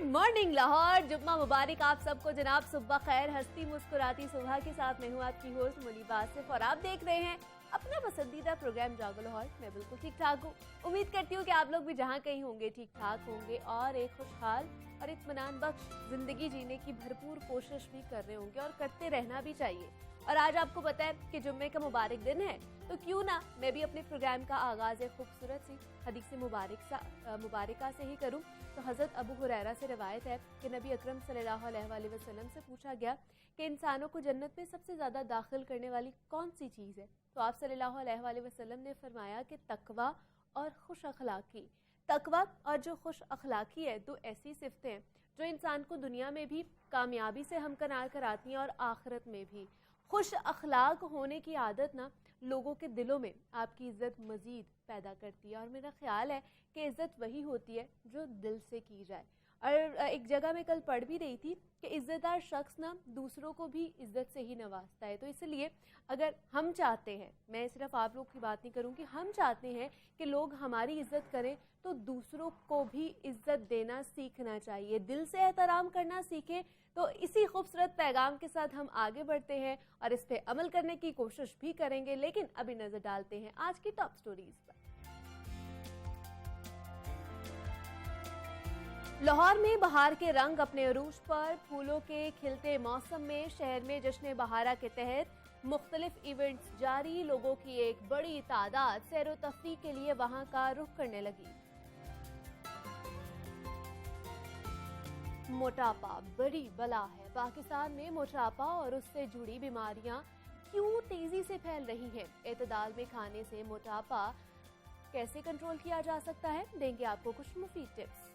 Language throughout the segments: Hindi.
मॉर्निंग लाहौर, जुम्मा मुबारक आप सबको जनाब। सुबह खैर, हंसती मुस्कुराती सुबह के साथ मैं हूँ आपकी होस्ट मुनीबा आसिफ और आप देख रहे हैं अपना पसंदीदा प्रोग्राम जागो लाहौर। मैं बिल्कुल ठीक ठाक हूँ। उम्मीद करती हूँ कि आप लोग भी जहाँ कहीं होंगे ठीक ठाक होंगे और एक खुशहाल और इत्मीनान बख्श जिंदगी जीने की भरपूर कोशिश भी कर रहे होंगे और करते रहना भी चाहिए। और आज आपको पता है कि जुम्मे का मुबारक दिन है, तो क्यों ना मैं भी अपने प्रोग्राम का आगाज एक खूबसूरत सी हदीस मुबारका से ही करूं। तो हजरत अबू हुरैरा से रवायत है कि नबी अकरम सल्लल्लाहु अलैहि वसल्लम से पूछा गया कि इंसानों को जन्नत में सबसे ज्यादा दाखिल करने वाली कौन सी चीज है, तो आप सल्लल्लाहु अलैहि वसल्लम ने फरमाया कि तकवा और खुश अखलाकी। तकवा और जो खुश अखलाकी है, दो ऐसी सिफतें हैं जो इंसान को दुनिया में भी कामयाबी से हमकनार कराती हैं और आखिरत में भी। खुश अखलाक होने की आदत ना लोगों के दिलों में आपकी इज्जत मजीद पैदा करती है और मेरा ख्याल है कि इज्जत वही होती है जो दिल से की जाए। और एक जगह मैं कल पढ़ भी रही थी कि इज्जतदार शख्स ना दूसरों को भी इज्जत से ही नवाजता है। तो इसलिए अगर हम चाहते हैं, मैं सिर्फ आप लोग की बात नहीं करूँगी, हम चाहते हैं कि लोग हमारी इज्जत करें तो दूसरों को भी इज्जत देना सीखना चाहिए, दिल से एहतराम करना सीखें। तो इसी खूबसूरत पैगाम के साथ हम आगे बढ़ते हैं और इस पे अमल करने की कोशिश भी करेंगे। लेकिन अभी नजर डालते हैं आज की टॉप स्टोरीज पर। लाहौर में बहार के रंग अपने अरूज पर, फूलों के खिलते मौसम में शहर में जश्न बहारा के तहत मुख्तलिफ इवेंट्स जारी। लोगों की एक बड़ी तादाद सैर व तफरीह के लिए वहां का रुख करने लगी। मोटापा बड़ी बला है। पाकिस्तान में मोटापा और उससे जुड़ी बीमारियां क्यों तेजी से फैल रही हैं? एतदाल में खाने से मोटापा कैसे कंट्रोल किया जा सकता है? देंगे आपको कुछ मुफीद टिप्स।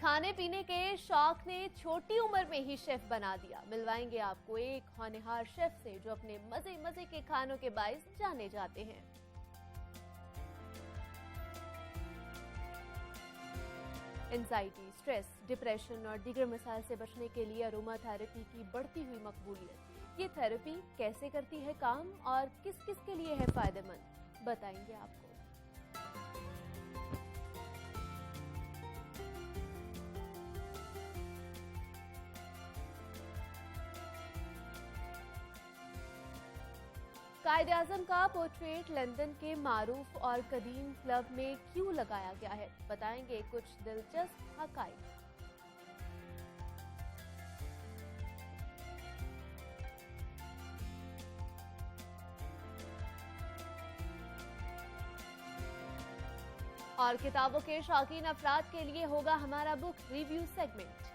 खाने पीने के शौक ने छोटी उम्र में ही शेफ बना दिया। मिलवाएंगे आपको एक होनहार शेफ से जो अपने मजे मजे के खानों के बाइस जाने जाते हैं। एंजाइटी, स्ट्रेस, डिप्रेशन और दीगर मसाइल से बचने के लिए अरोमा थेरेपी की बढ़ती हुई मकबूलियत। ये थेरेपी कैसे करती है काम और किस किस के लिए है फायदेमंद, बताएंगे आपको। कायदे आज़म का पोर्ट्रेट लंदन के मारूफ और कदीम क्लब में क्यों लगाया गया है, बताएंगे कुछ दिलचस्प हकाइक। और किताबों के शौकीन अफराद के लिए होगा हमारा बुक रिव्यू सेगमेंट।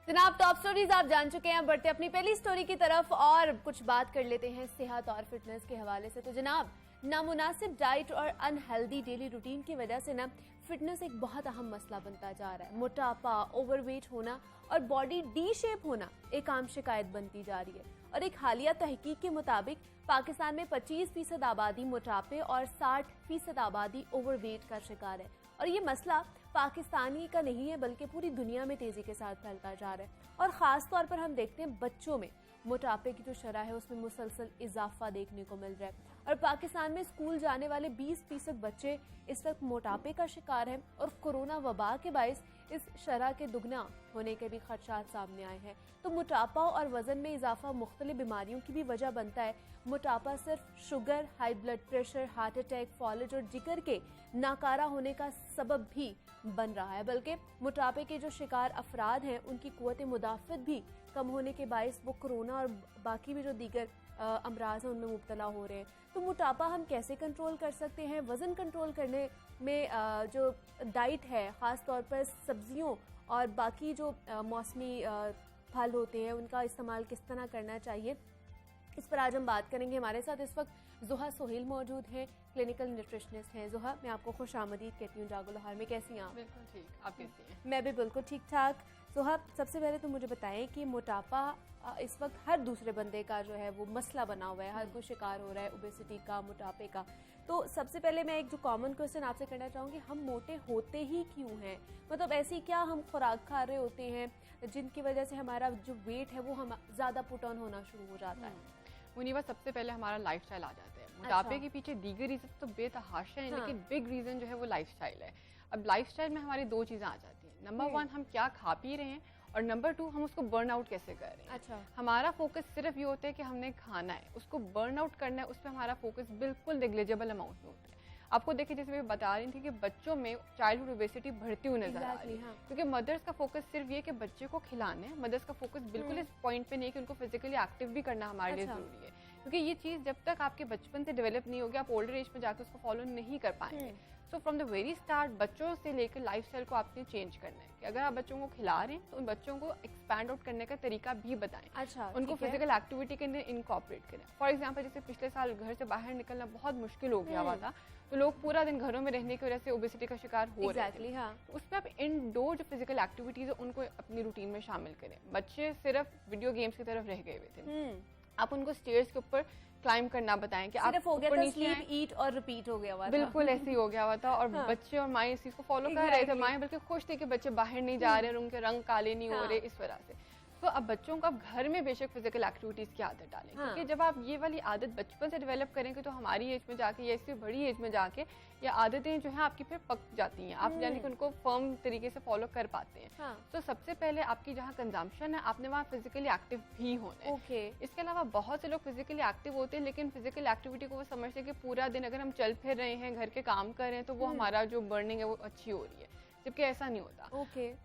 जनाब, टॉप स्टोरीज आप जान चुके हैं। बढ़ते अपनी पहली स्टोरी की तरफ और कुछ बात कर लेते हैं सेहत और फिटनेस के हवाले से। तो जनाब, नामुनासिब डाइट और अनहेल्दी डेली रूटीन की वजह से ना फिटनेस एक बहुत अहम मसला बनता जा रहा है। मोटापा, ओवरवेट होना और बॉडी डी शेप होना एक आम शिकायत बनती जा रही है। और एक हालिया तहकीक के मुताबिक पाकिस्तान में 25% आबादी मोटापे और 60% आबादी ओवरवेट का शिकार है। और ये मसला पाकिस्तानी का नहीं है बल्कि पूरी दुनिया में तेजी के साथ फैलता जा रहा है। और खास तौर पर हम देखते हैं बच्चों में मोटापे की जो शरह है उसमें मुसलसल इजाफा देखने को मिल रहा है। और पाकिस्तान में स्कूल जाने वाले 20% बच्चे इस वक्त मोटापे का शिकार हैं और कोरोना वबा के बायस इस शरह के दुगना होने के भी खदशात सामने आए हैं। तो मोटापा और वजन में इजाफा मुख्तलिफ बीमारियों की भी वजह बनता है। मोटापा सिर्फ sugar, high blood pressure, heart attack, फॉलेज और जिगर के नाकारा होने का सबब भी बन रहा है, बल्कि मोटापे के जो शिकार अफराद हैं उनकी कुव्वत मुदाफ़त भी कम होने के बायस वो कोरोना और बाकी भी जो दीगर अमराज हैं उनमें मुब्तला हो रहे हैं। तो मोटापा हम कैसे कंट्रोल कर सकते हैं? वजन कंट्रोल करने में जो डाइट है, ख़ास तौर पर सब्जियों और बाकी जो मौसमी फल होते हैं उनका इस्तेमाल किस तरह करना चाहिए, इस पर आज हम बात करेंगे। हमारे साथ इस वक्त ज़ुहा सोहेल मौजूद हैं, क्लिनिकल न्यूट्रिशनिस्ट हैं। ज़ुहा, मैं आपको खुश आमदीद कहती हूँ जागो लाहौर में। कैसी हैं आप? बिल्कुल ठीक, आप कैसी हैं? मैं भी बिल्कुल ठीक ठाक। ज़ुहा, सबसे पहले तो मुझे बताएं कि मोटापा इस वक्त हर दूसरे बंदे का जो है वो मसला बना हुआ है, हर कोई शिकार हो रहा है ओबेसिटी का, मोटापे का। तो सबसे पहले मैं एक जो कॉमन क्वेश्चन आपसे करना चाहूँगी, हम मोटे होते ही क्यों हैं? मतलब ऐसी क्या हम खुराक खा रहे होते हैं जिनकी वजह से हमारा जो वेट है वो हम ज़्यादा पुट ऑन होना शुरू हो जाता है? होने वाला सबसे पहले हमारा लाइफस्टाइल आ जाता है। मोटापे के पीछे दीगर रीजन तो बेतहाशा है, लेकिन बिग रीजन जो है वो लाइफस्टाइल है। अब लाइफस्टाइल में हमारी दो चीज़ें आ जाती हैं। नंबर 1 हम क्या खा पी रहे हैं, और नंबर 2 हम उसको बर्न आउट कैसे कर रहे हैं। अच्छा। हमारा फोकस सिर्फ ये होता है कि हमने खाना है, उसको बर्न आउट करना है, उस पर हमारा फोकस बिल्कुल नेग्लिजिबल अमाउंट में होता है। आपको देखिए, जैसे मैं बता रही थी कि बच्चों में चाइल्डहुड ओबेसिटी बढ़ती हुई नजर आ रही है, क्योंकि मदर्स का फोकस सिर्फ ये कि बच्चे को खिलाना है। मदर्स का फोकस बिल्कुल इस पॉइंट पे नहीं है कि उनको फिजिकली एक्टिव भी करना हमारे लिए जरूरी है, क्योंकि ये चीज़ जब तक आपके बचपन से डेवलप नहीं होगी, आप ओल्डर एज में जाकर उसको फॉलो नहीं कर पाएंगे। So from the very start बच्चों से लेकर लाइफस्टाइल को आपने चेंज करना है कि अगर आप बच्चों को खिला रहे हैं तो उन बच्चों को एक्सपैंड आउट करने का तरीका भी बताएं। अच्छा, उनको फिजिकल एक्टिविटी के अंदर इनकॉर्पोरेट करें। फॉर एग्जांपल, जैसे पिछले साल घर से बाहर निकलना बहुत मुश्किल हो गया हुआ था, तो लोग पूरा दिन घरों में रहने की वजह से ओबेसिटी का शिकार हो रहे थे। हाँ। उसमें आप इंडोर जो फिजिकल एक्टिविटीज है उनको अपनी रूटीन में शामिल करें। बच्चे सिर्फ वीडियो गेम्स की तरफ रह गए हुए थे, आप उनको स्टेयर्स के ऊपर क्लाइम करना बताएं कि आप हो गया था स्लीप ईट और रिपीट हो गया हुआ था। बिल्कुल ऐसे ही हो गया हुआ था, और बच्चे और माएँ इस चीज को फॉलो कर रहे थे। माएँ बल्कि खुश थी कि बच्चे बाहर नहीं जा रहे और उनके रंग काले नहीं हो रहे इस वजह से। तो अब बच्चों को आप घर में बेशक फिजिकल एक्टिविटीज की आदत डालें, क्योंकि जब आप ये वाली आदत बचपन से डेवलप करेंगे तो हमारी एज में जाके या इससे बड़ी एज में जाके ये आदतें जो है आपकी फिर पक जाती हैं, आप यानी कि उनको फर्म तरीके से फॉलो कर पाते हैं। तो सबसे पहले आपकी जहाँ कंजम्पशन है, आपने वहाँ फिजिकली एक्टिव भी होना है। इसके अलावा बहुत से लोग फिजिकली एक्टिव होते हैं, लेकिन फिजिकल एक्टिविटी को वो समझते हैं कि पूरा दिन अगर हम चल फिर रहे हैं, घर के काम कर रहे हैं, तो वो हमारा जो बर्निंग है वो अच्छी हो रही है, जबकि ऐसा नहीं होता।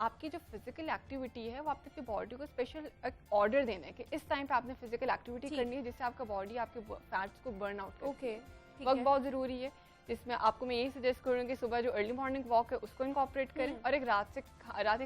आपकी जो फिजिकल एक्टिविटी है वो आपकी बॉडी को स्पेशल ऑर्डर देना है कि इस टाइम पे आपने फिजिकल एक्टिविटी करनी है, जिससे आपका बॉडी आपके फैट्स को बर्न आउट करे। वक्त बहुत जरूरी है, जिसमें आपको मैं यही सजेस्ट करूँगी कि सुबह जो अर्ली मॉर्निंग वॉक है उसको इनकॉर्पोरेट करें, और एक रात के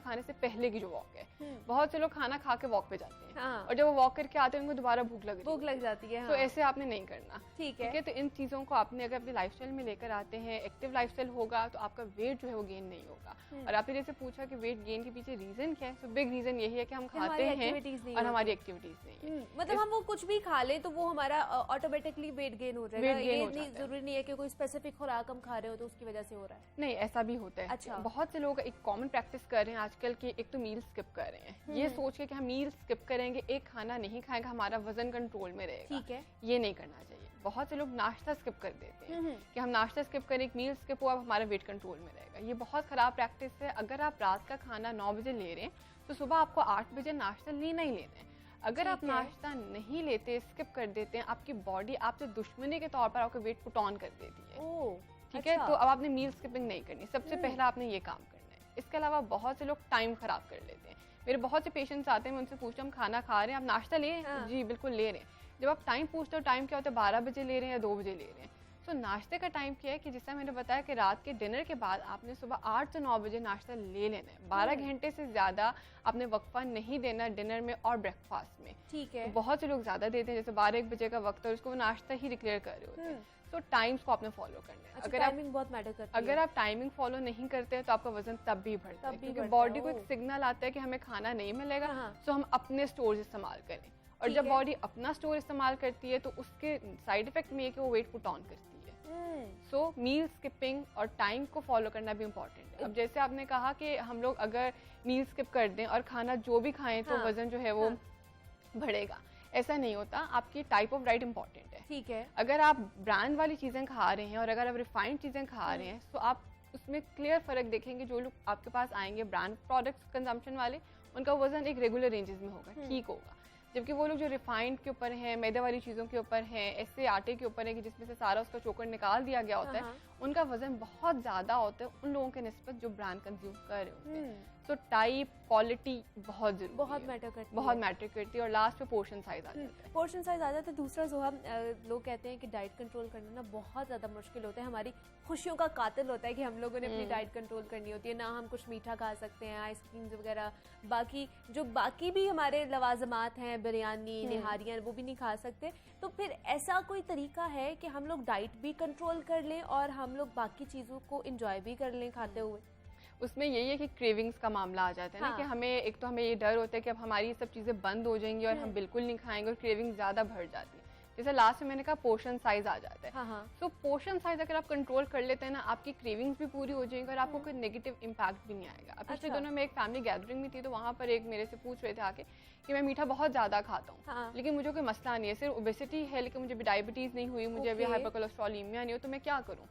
खाने से पहले की जो वॉक है। बहुत से लोग खाना खा के वॉक पे जाते हैं, और जब वो वॉक करके आते हैं उनको दोबारा भूख लग जाती है। तो ऐसे आपने नहीं करना, ठीक है। तो इन चीजों को आपने अगर अपनी लाइफस्टाइल में लेकर आते हैं, एक्टिव लाइफस्टाइल होगा तो आपका वेट जो है वो गेन नहीं होगा। और आपने जैसे पूछा कि वेट गेन के पीछे रीजन क्या है, तो बिग रीजन यही है कि हम खाते हैं और हमारी एक्टिविटीज नहीं है। मतलब हम वो कुछ भी खा लें तो वो हमारा ऑटोमेटिकली वेट गेन हो जाएगा। ये जरूरी नहीं है कि कोई स्पेसिफिक खुराक हम खा रहे हो तो उसकी वजह से हो रहा है। नहीं, ऐसा भी होता है। अच्छा। बहुत से लोग एक कॉमन प्रैक्टिस कर रहे हैं आजकल की, एक तो मील स्किप कर रहे हैं, ये सोच के कि हम मील स्किप करेंगे, एक खाना नहीं खाएंगे, हमारा वजन कंट्रोल में रहेगा। ठीक है, ये नहीं करना चाहिए। बहुत से लोग नाश्ता स्किप कर देते हैं कि हम नाश्ता स्किप करें, एक मील स्किप हुआ, हमारा वेट कंट्रोल में रहेगा। ये बहुत खराब प्रैक्टिस है। अगर आप रात का खाना 9 बजे ले रहे हैं तो सुबह आपको 8 बजे नाश्ता लेना ही लेना है। अगर आप नाश्ता नहीं लेते, स्किप कर देते हैं, आपकी बॉडी आपसे दुश्मनी के तौर पर आपका वेट पुट ऑन कर देती है। ठीक है, तो अब आपने मील स्किपिंग नहीं करनी, सबसे पहला आपने ये काम करना है। इसके अलावा बहुत से लोग टाइम खराब कर लेते हैं। मेरे बहुत से पेशेंट्स आते हैं, मैं उनसे पूछता हूँ हम खाना खा रहे हैं, आप नाश्ता ले रहे हैं? जी बिल्कुल ले रहे हैं। जब आप टाइम पूछते हो, टाइम क्या होता है, 12 बजे ले रहे हैं या 2 बजे ले रहे हैं। तो नाश्ते का टाइम क्या है कि जैसा मैंने बताया कि रात के डिनर के बाद आपने सुबह 8 से 9 बजे नाश्ता ले लेना है। 12 घंटे से ज्यादा आपने वक्फा नहीं देना डिनर में और ब्रेकफास्ट में। ठीक है, तो बहुत से लोग ज्यादा देते हैं, जैसे 12-1 बजे का वक्त है, उसको नाश्ता ही डिक्लेयर कर रहे होते हैं। तो टाइम्स को आपने फॉलो करना है। अगर टाइमिंग बहुत मैटर करती है। अगर आप टाइमिंग फॉलो नहीं करते हैं तो आपका वजन तब भी बढ़ता है, क्योंकि बॉडी को एक सिग्नल आता है कि हमें खाना नहीं मिलेगा, तो हम अपने स्टोर्स इस्तेमाल करें। और जब बॉडी अपना स्टोर इस्तेमाल करती है तो उसके साइड इफेक्ट में है कि वो वेट पुट ऑन करती है। सो मील स्किपिंग और टाइम को फॉलो करना भी इम्पोर्टेंट है। अब जैसे आपने कहा कि हम लोग अगर मील स्किप कर दें और खाना जो भी खाएं तो वजन जो है वो बढ़ेगा, ऐसा नहीं होता। आपकी टाइप ऑफ डाइट इंपॉर्टेंट है। ठीक है, अगर आप ब्रांड वाली चीजें खा रहे हैं और अगर आप रिफाइंड चीजें खा रहे हैं तो आप उसमें क्लियर फर्क देखेंगे। जो लोग आपके पास आएंगे ब्रांड प्रोडक्ट्स कंजम्पशन वाले, उनका वजन एक रेगुलर रेंजेस में होगा, ठीक होगा। जबकि वो लोग जो रिफाइंड के ऊपर हैं, मैदे वाली चीज़ों के ऊपर हैं, ऐसे आटे के ऊपर है कि जिसमें से सारा उसका चोकर निकाल दिया गया होता है, उनका वजन बहुत ज़्यादा होता है उन लोगों के निस्बत जो ब्रांड कंज्यूम कर रहे होते हैं। तो टाइप, क्वालिटी बहुत जरूरी है, बहुत मैटर करती है। और लास्ट पे पोर्शन साइज आ जाता है। पोर्शन साइज आ जाता है। दूसरा जो लोग कहते हैं कि डाइट कंट्रोल करना ना बहुत ज़्यादा मुश्किल होता है, हमारी खुशियों का कातिल होता है कि हम लोगों ने अपनी डाइट कंट्रोल करनी होती है। ना हम कुछ मीठा खा सकते हैं, आइसक्रीम वगैरह, बाकी भी हमारे लवाजमात हैं, बिरयानी, निहारियाँ, वो भी नहीं खा सकते। तो फिर ऐसा कोई तरीका है कि हम लोग डाइट भी कंट्रोल कर लें और हम लोग बाकी चीज़ों को इंजॉय भी कर लें खाते हुए? उसमें यही है कि क्रेविंग्स का मामला आ जाता है ना, कि हमें हमें ये डर होता है कि अब हमारी सब चीज़ें बंद हो जाएंगी और हम बिल्कुल नहीं खाएंगे और क्रेविंग ज़्यादा बढ़ जाती है। जैसे लास्ट में मैंने कहा पोर्शन साइज आ जाता है। हाँ। तो पोर्शन साइज अगर आप कंट्रोल कर लेते हैं ना, आपकी क्रेविंग्स भी पूरी हो जाएंगी और आपको कोई नेगेटिव इम्पैक्ट भी नहीं आएगा। अब पिछले दिनों में एक फैमिली गैदरिंग में थी, तो वहाँ पर एक मेरे से पूछ रहे थे आके कि मैं मीठा बहुत ज़्यादा खाता हूँ, हाँ। लेकिन मुझे कोई मसला नहीं है, सिर्फ ओबेसिटी है, लेकिन मुझे भी डायबिटीज़ नहीं हुई, मुझे अभी हाइपर कोलेस्ट्रॉलीमिया नहीं हो, तो मैं क्या करूँ?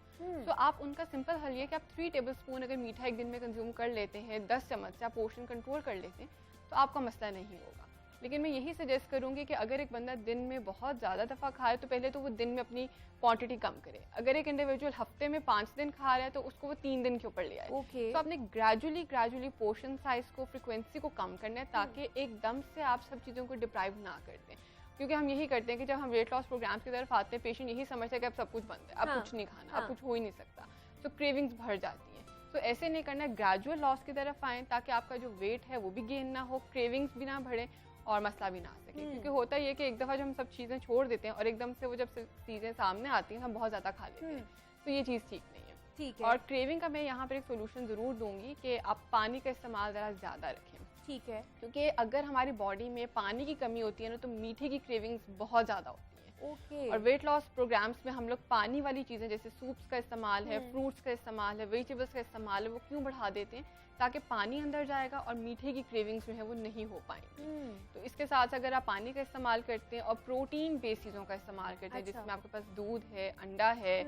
तो आप उनका सिंपल हल ये कि आप 3 टेबलस्पून अगर मीठा एक दिन में कंज्यूम कर लेते हैं, 10 चम्मच से आप पोर्शन कंट्रोल कर लेते हैं, तो आपका मसला नहीं होगा। लेकिन मैं यही सजेस्ट करूंगी कि अगर एक बंदा दिन में बहुत ज़्यादा दफ़ा खाए तो पहले तो वो दिन में अपनी क्वांटिटी कम करे। अगर एक इंडिविजुअल हफ्ते में 5 दिन खा रहा है तो उसको वो 3 दिन के ऊपर ले आए। तो आपने ग्रेजुअली पोर्शन साइज को, फ्रिक्वेंसी को कम करना है, ताकि एकदम से आप सब चीज़ों को डिप्राइव ना कर दें। क्योंकि हम यही करते हैं कि जब हम वेट लॉस प्रोग्राम्स की तरफ आते हैं, पेशेंट यही समझते हैं कि अब सब कुछ बंद है, अब कुछ नहीं खाना, अब कुछ हो ही नहीं सकता, तो क्रेविंग्स भर जाती हैं। तो ऐसे नहीं करना, ग्रेजुअल लॉस की तरफ आएँ ताकि आपका जो वेट है वो भी गेन ना हो, क्रेविंग्स भी ना बढ़े और मसला भी ना आ सके। क्योंकि होता ही है कि एक दफ़ा जब हम सब चीज़ें छोड़ देते हैं और एकदम से वो जब चीज़ें सामने आती हैं हम बहुत ज़्यादा खा लेते हैं, तो ये चीज़ ठीक नहीं है। ठीक है। और क्रेविंग का मैं यहाँ पर एक सोल्यूशन ज़रूर दूंगी कि आप पानी का इस्तेमाल ज़रा ज़्यादा रखें। ठीक है। क्योंकि अगर हमारी बॉडी में पानी की कमी होती है ना, तो मीठे की क्रेविंग्स बहुत ज़्यादा होती है। और वेट लॉस प्रोग्राम्स में हम लोग पानी वाली चीज़ें जैसे सूप्स का इस्तेमाल है, फ्रूट्स का इस्तेमाल है, वेजिटेबल्स का इस्तेमाल है, वो क्यों बढ़ा देते हैं? ताकि पानी अंदर जाएगा और मीठे की क्रेविंग्स जो है वो नहीं हो पाएंगी। तो इसके साथ अगर आप पानी का इस्तेमाल करते हैं और प्रोटीन बेस्ड चीज़ों का इस्तेमाल करते हैं, जिसमें आपके पास दूध है, अंडा है,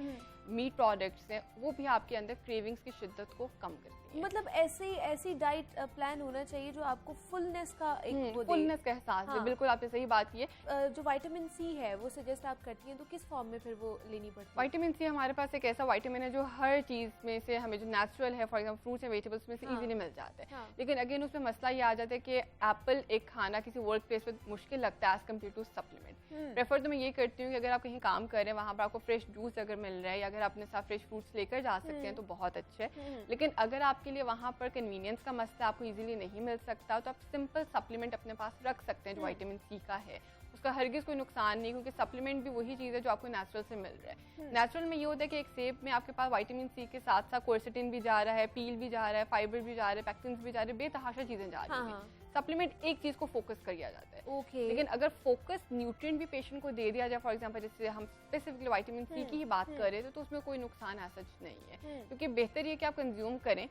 मीट प्रोडक्ट्स हैं, वो भी आपके अंदर क्रेविंग्स की शिद्दत को कम करती है। मतलब ऐसी डाइट प्लान होना चाहिए जो आपको फुलनेस का एक फुलनेस का एहसास है। बिल्कुल आपने सही बात की है। जो विटामिन सी है वो सजेस्ट आप करती हैं, तो किस फॉर्म में फिर वो लेनी पड़ती है? विटामिन सी हमारे पास एक ऐसा विटामिन है जो हर चीज़ में से हमें जो नेचुरल है, for example fruits and vegetables में से इजीली मिल जाता है। लेकिन अगेन उसमें मसला ये आ जाता है कि एप्पल एक खाना किसी वर्क प्लेस पे मुश्किल लगता है as compare to supplement. Prefer तो मैं ये करती हूँ कि अगर आप कहीं काम कर रहे हैं, वहाँ पर आपको फ्रेश जूस अगर मिल रहा है या अगर अपने साथ फ्रेश फ्रूट्स लेकर जा सकते हैं तो बहुत अच्छे है। लेकिन अगर आपके लिए वहाँ पर कन्वीनियंस का मसला, आपको इजीली नहीं मिल सकता, तो आप सिंपल सप्लीमेंट अपने पास रख सकते हैं जो विटामिन सी का है। उसका हरगिज़ कोई नुकसान नहीं, क्योंकि सप्लीमेंट भी वही चीज़ है जो आपको नेचुरल से मिल रहा है। नेचुरल में ये होता है कि एक सेब में आपके पास विटामिन सी के साथ साथ क्वेरसेटिन भी जा रहा है, पील भी जा रहा है, फाइबर भी जा रहा है, पैक्टिन्स भी जा रहे हैं, बेतहाशा चीज़ें जा रही हैं। सप्लीमेंट एक चीज़ को फोकस कर दिया जाता है। लेकिन अगर फोकस न्यूट्रिएंट भी पेशेंट को दे दिया जाए, फॉर एग्जांपल जैसे हम स्पेसिफिकली विटामिन सी की ही बात कर रहे थे, तो उसमें कोई नुकसान ऐसा नहीं है। क्योंकि बेहतर ये कि आप कंज्यूम करें,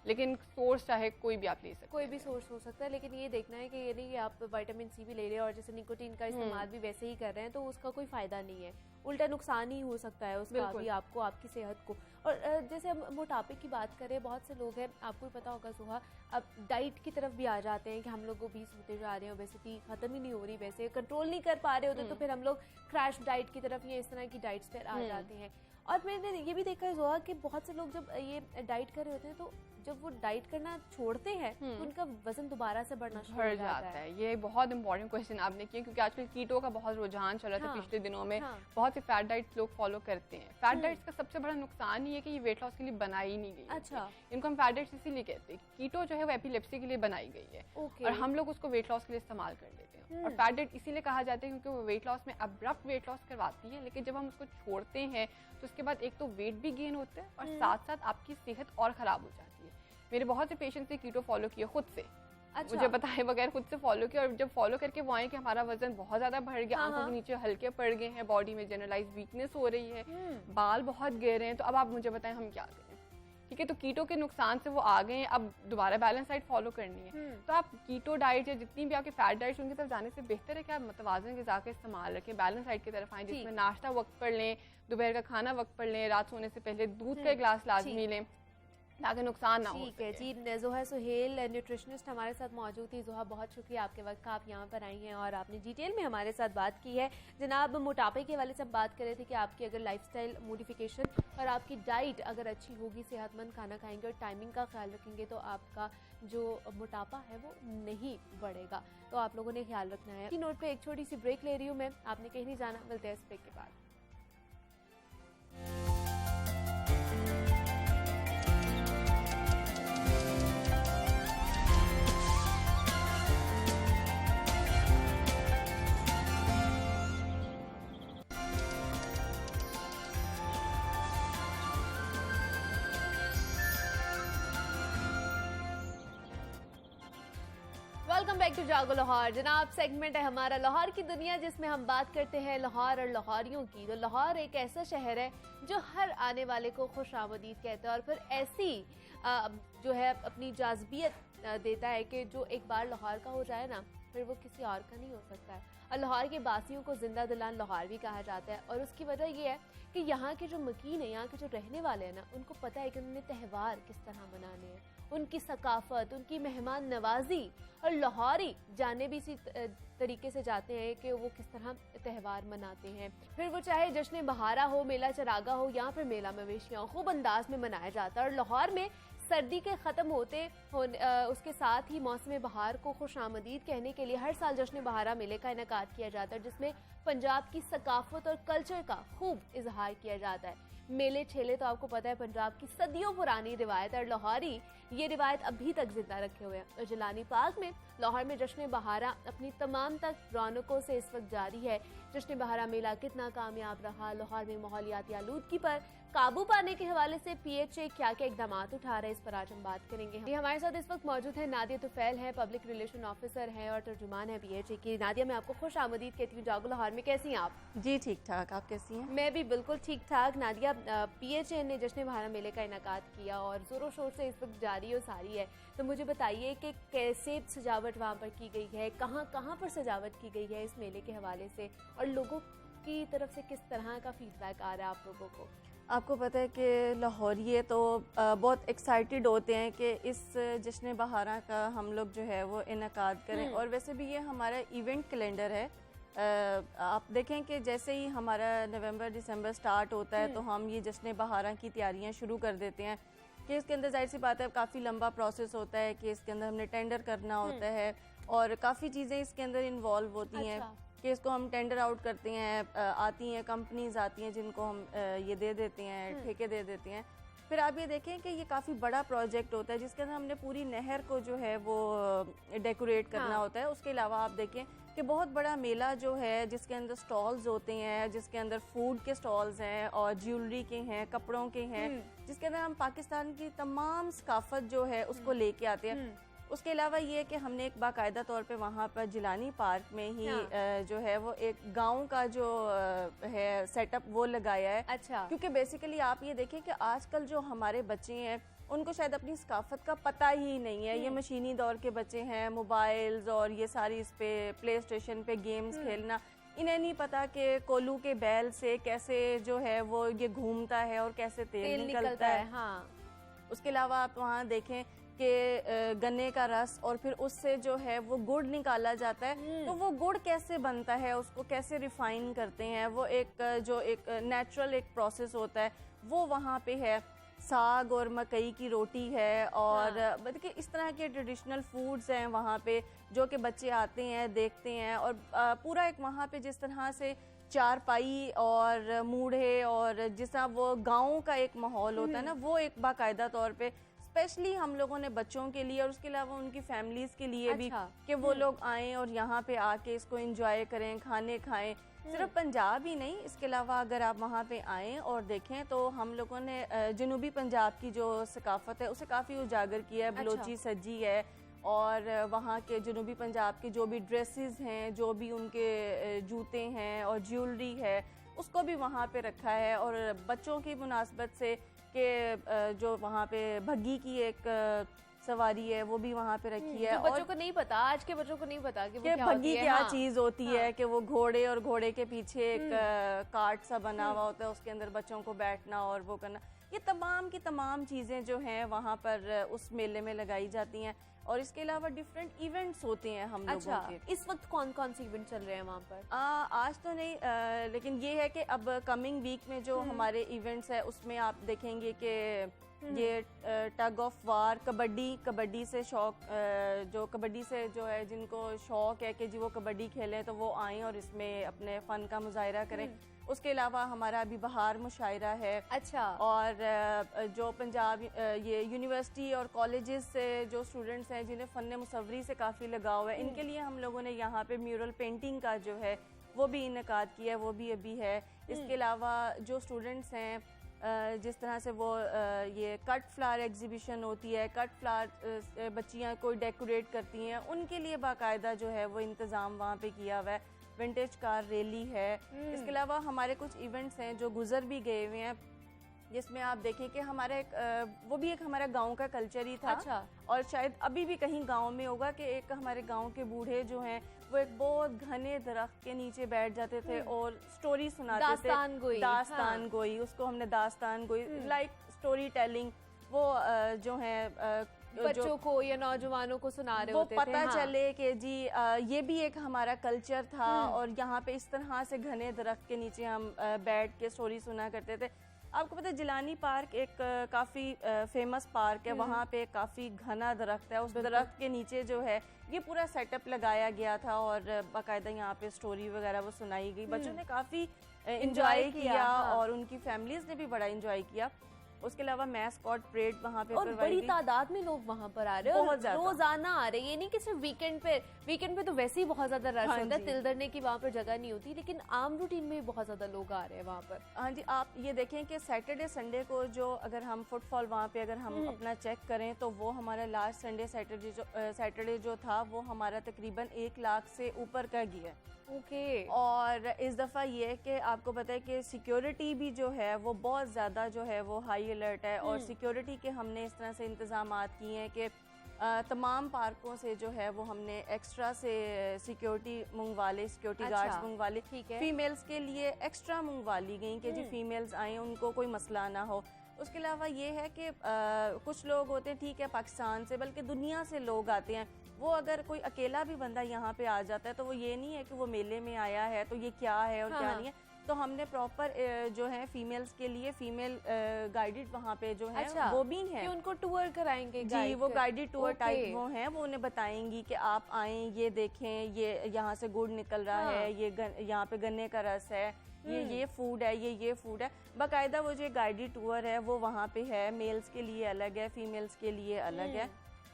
लेकिन सोर्स चाहे कोई भी आप ले सकते हैं। कोई भी सोर्स हो सकता है, लेकिन ये देखना है कि ये नहीं कि आप विटामिन सी भी ले रहे हैं और जैसे निकोटीन का इस्तेमाल भी वैसे ही कर रहे हैं, तो उसका कोई फ़ायदा नहीं है, उल्टा नुकसान ही हो सकता है उसका भी आपको, आपकी सेहत को। और जैसे हम मोटापे की बात करें, बहुत से लोग हैं, आपको भी पता होगा सुहा, अब डाइट की तरफ भी आ जाते हैं कि हम लोग ओबीस होते जा रहे हैं, ओबेसिटी ख़त्म ही नहीं हो रही, वैसे कंट्रोल नहीं कर पा रहे होते, तो फिर हम लोग क्रैश डाइट की तरफ या इस तरह की डाइट्स पर आ जाते हैं। और मैंने ये भी देखा है जोहा कि बहुत से लोग जब ये डाइट कर रहे होते हैं, तो जब वो डाइट करना छोड़ते हैं तो उनका वजन दोबारा से बढ़ना शुरू हो जाता है। ये बहुत इंपॉर्टेंट क्वेश्चन आपने किया, क्योंकि आजकल कीटो का बहुत रुझान चल रहा था पिछले दिनों में। बहुत से फैट डाइट्स लोग फॉलो करते हैं। फैट डाइट्स का सबसे बड़ा नुकसान ये है कि ये वेट लॉस के लिए बनाई नहीं गई। अच्छा, इनको हम फैट डाइट्स इसीलिए कहते हैं। कीटो जो है वो एपिलेप्सी के लिए बनाई गई है और हम लोग उसको वेट लॉस के लिए इस्तेमाल कर लेते हैं। और फैट डाइट इसीलिए कहा जाता है क्योंकि वो वेट लॉस में अब्रप्ट वेट लॉस करवाती है, लेकिन जब हम उसको छोड़ते हैं तो उसके बाद एक तो वेट भी गेन होता है और साथ साथ आपकी सेहत और ख़राब हो जाती है। मेरे बहुत से पेशेंट्स ने कीटो फॉलो किया खुद से, मुझे बताए बगैर खुद से फॉलो किया, और जब फॉलो करके वो आए कि हमारा वजन बहुत ज़्यादा बढ़ गया, आंखों के नीचे हल्के पड़ गए हैं, बॉडी में जनरलाइज वीकनेस हो रही है, बाल बहुत गिर रहे हैं, तो अब आप मुझे बताएं हम क्या करें। ठीक है, तो कीटो के नुकसान से वो आ गए हैं, अब दोबारा बैलेंस डाइट फॉलो करनी है। तो आप कीटो डाइट या जितनी भी आपके फैट डाइट उनकी तरफ जाने से बेहतर है कि आप मुतवाज़न ग़िज़ा का इस्तेमाल रखें, बैलेंस डाइट की तरफ आएँ, जिसमें नाश्ता वक्त पर लें, दोपहर का खाना वक्त पर लें, रात सोने से पहले दूध का एक गिलास लाजमी लें ताकि नुकसान ना हो। ठीक है जी, जोहा सुहेल न्यूट्रिशनिस्ट हमारे साथ मौजूद थी। जोहा, बहुत शुक्रिया आपके वक्त का, आप यहाँ पर आई हैं और आपने डिटेल में हमारे साथ बात की है। जनाब, मोटापे के हवाले से बात कर रहे थे कि आपकी अगर लाइफस्टाइल मॉडिफिकेशन और आपकी डाइट अगर अच्छी होगी, सेहतमंद खाना खाएंगे और टाइमिंग का ख्याल रखेंगे, तो आपका जो मोटापा है वो नहीं बढ़ेगा। तो आप लोगों ने ख्याल रखना है। इसी नोट पर एक छोटी सी ब्रेक ले रही हूँ मैं, आपने कहीं नहीं जाना, मिलते हैं इस ब्रेक के बाद। वेलकम बैक टू जागो लाहौर। जनाब, सेगमेंट है हमारा लाहौर की दुनिया, जिसमें हम बात करते हैं लाहौर और लाहौरियों की। तो लाहौर एक ऐसा शहर है जो हर आने वाले को खुश आमदीद कहता है और फिर ऐसी जो है अपनी जाज़बियत देता है कि जो एक बार लाहौर का हो जाए ना, फिर वो किसी और का नहीं हो सकता है। और लाहौर के बासियों को जिंदा दिलान लाहौर भी कहा जाता है। और उसकी वजह ये है कि यहाँ के जो मकीन है, यहाँ के जो रहने वाले हैं ना, उनको पता है कि उन्होंने त्यौहार किस तरह मनाने हैं। उनकी सकाफत, उनकी मेहमान नवाजी, और लाहौरी जाने भी इसी तरीके से जाते हैं कि वो किस तरह त्यौहार मनाते हैं। फिर वो चाहे जश्न बहारा हो, मेला चरागा हो, यहाँ पर मेला मवेशियाँ खूब अंदाज में मनाया जाता है। और लाहौर में सर्दी के ख़त्म होते उसके साथ ही मौसम बहार को खुश आमदीद कहने के लिए हर साल जश्न बहारा मेले का इनेकाद किया जाता है, जिसमें पंजाब की सकाफत और कल्चर का खूब इजहार किया जाता है। मेले ठेले तो आपको पता है पंजाब की सदियों पुरानी रिवायत है और लाहौरी ये रिवायत अभी तक जिंदा रखे हुए हैं। और जिलानी पार्क में लाहौर में जश्न बहारा अपनी तमाम तक रौनकों से इस वक्त जारी है। जश्न बहारा मेला कितना कामयाब रहा, लाहौर में माहौलियाती आलूदगी पर काबू पाने के हवाले से PHA क्या क्या इकदाम उठा रहे हैं, इस पर आज हम बात करेंगे। हमारे साथ इस वक्त मौजूद है नादिया तुफैल है, पब्लिक रिलेशन ऑफिसर है और तर्जुमान है PHA की। नादिया, मैं आपको खुश आमदीद कहती हूँ जागो लाहौर में। कैसी हैं आप? जी ठीक ठाक, आप कैसी हैं? मैं भी बिल्कुल ठीक ठाक। नादिया, PHA ने जश्न बहारा मेले का इनेकाद किया और जोरों शोर से इस वक्त जारी और सारी है, तो मुझे बताइए कि कैसे सजावट वहाँ पर की गई है, कहाँ कहाँ पर सजावट की गई है इस मेले के हवाले से, और लोगों की तरफ से किस तरह का फीडबैक आ रहा है आप लोगों को? आपको पता है कि लाहौरिये तो बहुत एक्साइटेड होते हैं कि इस जश्न बहारा का हम लोग जो है वो इनेकाद करें। और वैसे भी ये हमारा इवेंट कैलेंडर है। आप देखें कि जैसे ही हमारा नवंबर दिसंबर स्टार्ट होता है तो हम ये जश्न बहारा की तैयारियां शुरू कर देते हैं कि इसके अंदर जाहिर सी बात है काफ़ी लंबा प्रोसेस होता है कि इसके अंदर हमने टेंडर करना होता है और काफ़ी चीज़ें इसके अंदर इन्वॉल्व होती हैं कि इसको हम टेंडर आउट करते हैं, आती हैं कंपनीज आती हैं जिनको हम ये दे देते हैं, ठेके दे देते हैं। फिर आप ये देखें कि ये काफ़ी बड़ा प्रोजेक्ट होता है जिसके अंदर हमने पूरी नहर को जो है वो डेकोरेट करना होता है। उसके अलावा आप देखें कि बहुत बड़ा मेला जो है जिसके अंदर स्टॉल्स होते हैं, जिसके अंदर फूड के स्टॉल्स हैं और ज्वेलरी के हैं, कपड़ों के हैं, जिसके अंदर हम पाकिस्तान की तमाम सकाफत जो है उसको लेके आते हैं। उसके अलावा ये कि हमने एक बाकायदा तौर पे वहाँ पर जिलानी पार्क में ही जो है वो एक गांव का जो है सेटअप वो लगाया है। अच्छा। क्योंकि बेसिकली आप ये देखें कि आजकल जो हमारे बच्चे हैं उनको शायद अपनी सकाफत का पता ही नहीं है। ये मशीनी दौर के बच्चे हैं, मोबाइल्स और ये सारी इस पे प्ले स्टेशन पे गेम्स खेलना, इन्हें नहीं पता कि कोल्लू के बैल से कैसे जो है वो ये घूमता है और कैसे तेल निकलता है। हाँ। उसके अलावा आप वहाँ देखें कि गन्ने का रस और फिर उससे जो है वो गुड़ निकाला जाता है, तो वो गुड़ कैसे बनता है, उसको कैसे रिफाइन करते हैं, वो एक जो एक नेचुरल एक प्रोसेस होता है वो वहाँ पे है। साग और मकई की रोटी है और मतलब कि इस तरह के ट्रेडिशनल फूड्स हैं वहाँ पे जो कि बच्चे आते हैं देखते हैं। और पूरा एक वहाँ पे जिस तरह से चारपाई और मूढ़े और जिस तरह वो गाँव का एक माहौल होता है ना, वो एक बाकायदा तौर पे स्पेशली हम लोगों ने बच्चों के लिए और उसके अलावा उनकी फैमिलीज के लिए भी कि वो लोग आएं और यहाँ पे आके इसको एंजॉय करें, खाने खाएं। सिर्फ पंजाब ही नहीं, इसके अलावा अगर आप वहाँ पे आएं और देखें तो हम लोगों ने जनूबी पंजाब की जो सकाफत है उसे काफ़ी उजागर किया है। बलोची सज्जी है और वहाँ के जनूबी पंजाब के जो भी ड्रेसेस हैं, जो भी उनके जूते हैं और ज्वेलरी है, उसको भी वहाँ पे रखा है। और बच्चों की मुनासबत से कि जो वहाँ पे भग्गी की एक सवारी है वो भी वहाँ पे रखी है। बच्चों को नहीं पता, आज के बच्चों को नहीं पता कि वो भग्गी क्या चीज होती है, कि वो घोड़े और घोड़े के पीछे एक कार्ट सा बना हुआ होता है, उसके अंदर बच्चों को बैठना और वो करना, ये तमाम की तमाम चीजें जो हैं वहाँ पर उस मेले में लगाई जाती हैं। और इसके अलावा डिफरेंट इवेंट्स होते हैं हम लोगों के। इस वक्त कौन कौन से इवेंट चल रहे हैं वहाँ पर? आज तो नहीं, लेकिन ये है कि अब कमिंग वीक में जो हमारे इवेंट्स है उसमें आप देखेंगे कि ये टग ऑफ वार, कबड्डी से शौक, जो कबड्डी से जो है जिनको शौक है कि जी वो कबड्डी खेलें तो वो आएँ और इसमें अपने फन का मुजाहिरा करें। उसके अलावा हमारा अभी बहार मुशायरा है। अच्छा। और जो पंजाब ये यूनिवर्सिटी और कॉलेजेस से जो स्टूडेंट्स हैं जिन्हें फ़न मुसव्वरी से काफ़ी लगाव है, इनके लिए हम लोगों ने यहाँ पे म्यूरल पेंटिंग का जो है वो भी इनेकाद किया है, वो भी अभी है। इसके अलावा जो स्टूडेंट्स हैं जिस तरह से वो ये कट फ्लावर एग्जीबिशन होती है, कट फ्लावर बच्चियाँ कोई डेकोरेट करती हैं, उनके लिए बाकायदा जो है वो इंतज़ाम वहाँ पे किया हुआ है। विंटेज कार रैली है। इसके अलावा हमारे कुछ इवेंट्स हैं जो गुजर भी गए हुए हैं, जिसमें आप देखें कि हमारा एक वो भी एक हमारा गांव का कल्चर ही था। अच्छा। और शायद अभी भी कहीं गांव में होगा कि एक हमारे गांव के बूढ़े जो हैं वो एक बहुत घने दरख्त के नीचे बैठ जाते थे और स्टोरी सुनाते दास्तान गोई। दास्तान गोई, उसको हमने दास्तान गोई लाइक स्टोरी टेलिंग, वो जो है बच्चों को या नौजवानों को सुना रहे होते थे। वो पता चले कि जी ये भी एक हमारा कल्चर था और यहाँ पे इस तरह से घने दरख्त के नीचे हम बैठ के स्टोरी सुना करते थे। आपको पता है जिलानी पार्क एक काफ़ी फेमस पार्क है, वहाँ पे काफ़ी घना दरख्त है, उस दरख्त के नीचे जो है ये पूरा सेटअप लगाया गया था और बाकायदा यहाँ पे स्टोरी वगैरह वो सुनाई गई। बच्चों ने काफ़ी इंजॉय किया और उनकी फैमिलीज ने भी बड़ा इंजॉय किया। उसके अलावा मैस्कॉट परेड वहाँ पे और बड़ी तादाद में लोग वहाँ पर आ रहे हैं और रोजाना आ रहे हैं। ये नहीं कि सिर्फ वीकेंड पे तो वैसे ही बहुत ज्यादा रश होता है, तिल धरने की वहाँ पर जगह नहीं होती, लेकिन आम रूटीन में बहुत ज्यादा लोग आ रहे हैं वहाँ पर। हाँ जी, आप ये देखें कि सैटरडे संडे को जो अगर हम फुटफॉल वहाँ पे अगर हम अपना चेक करें तो वो हमारा लास्ट संडे सैटरडे जो था वो हमारा तकरीबन 1 लाख से ऊपर का गया। ओके। और इस दफ़ा ये है कि आपको पता है कि सिक्योरिटी भी जो है वो बहुत ज़्यादा जो है वो हाई अलर्ट है और सिक्योरिटी के हमने इस तरह से इंतज़ामात किए हैं कि तमाम पार्कों से जो है वो हमने एक्स्ट्रा से सिक्योरिटी मंगवा ली, सिक्योरिटी गार्ड्स मंगवा ली। फीमेल्स के लिए एक्स्ट्रा मंगवा ली गई कि जी फीमेल्स आएँ, उनको कोई मसला ना हो। उसके अलावा ये है कि कुछ लोग होते हैं ठीक है पाकिस्तान से, बल्कि दुनिया से लोग आते हैं, वो अगर कोई अकेला भी बंदा यहाँ पे आ जाता है तो वो ये नहीं है कि वो मेले में आया है तो ये क्या है और क्या नहीं है। तो हमने प्रॉपर जो है फीमेल्स के लिए फीमेल गाइडेड वहाँ पे जो है वो भी है कि उनको टूर कराएंगे जी, वो गाइडेड टूर टाइप वो हैं, वो उन्हें बताएंगी कि आप आएँ, ये देखें, ये यहाँ से गुड़ निकल रहा है, ये यहाँ पे गन्ने का रस है, ये फूड है, ये फूड है। बाकायदा वो जो गाइडेड टूर है वो वहाँ पे है, मेल्स के लिए अलग है, फीमेल्स के लिए अलग है।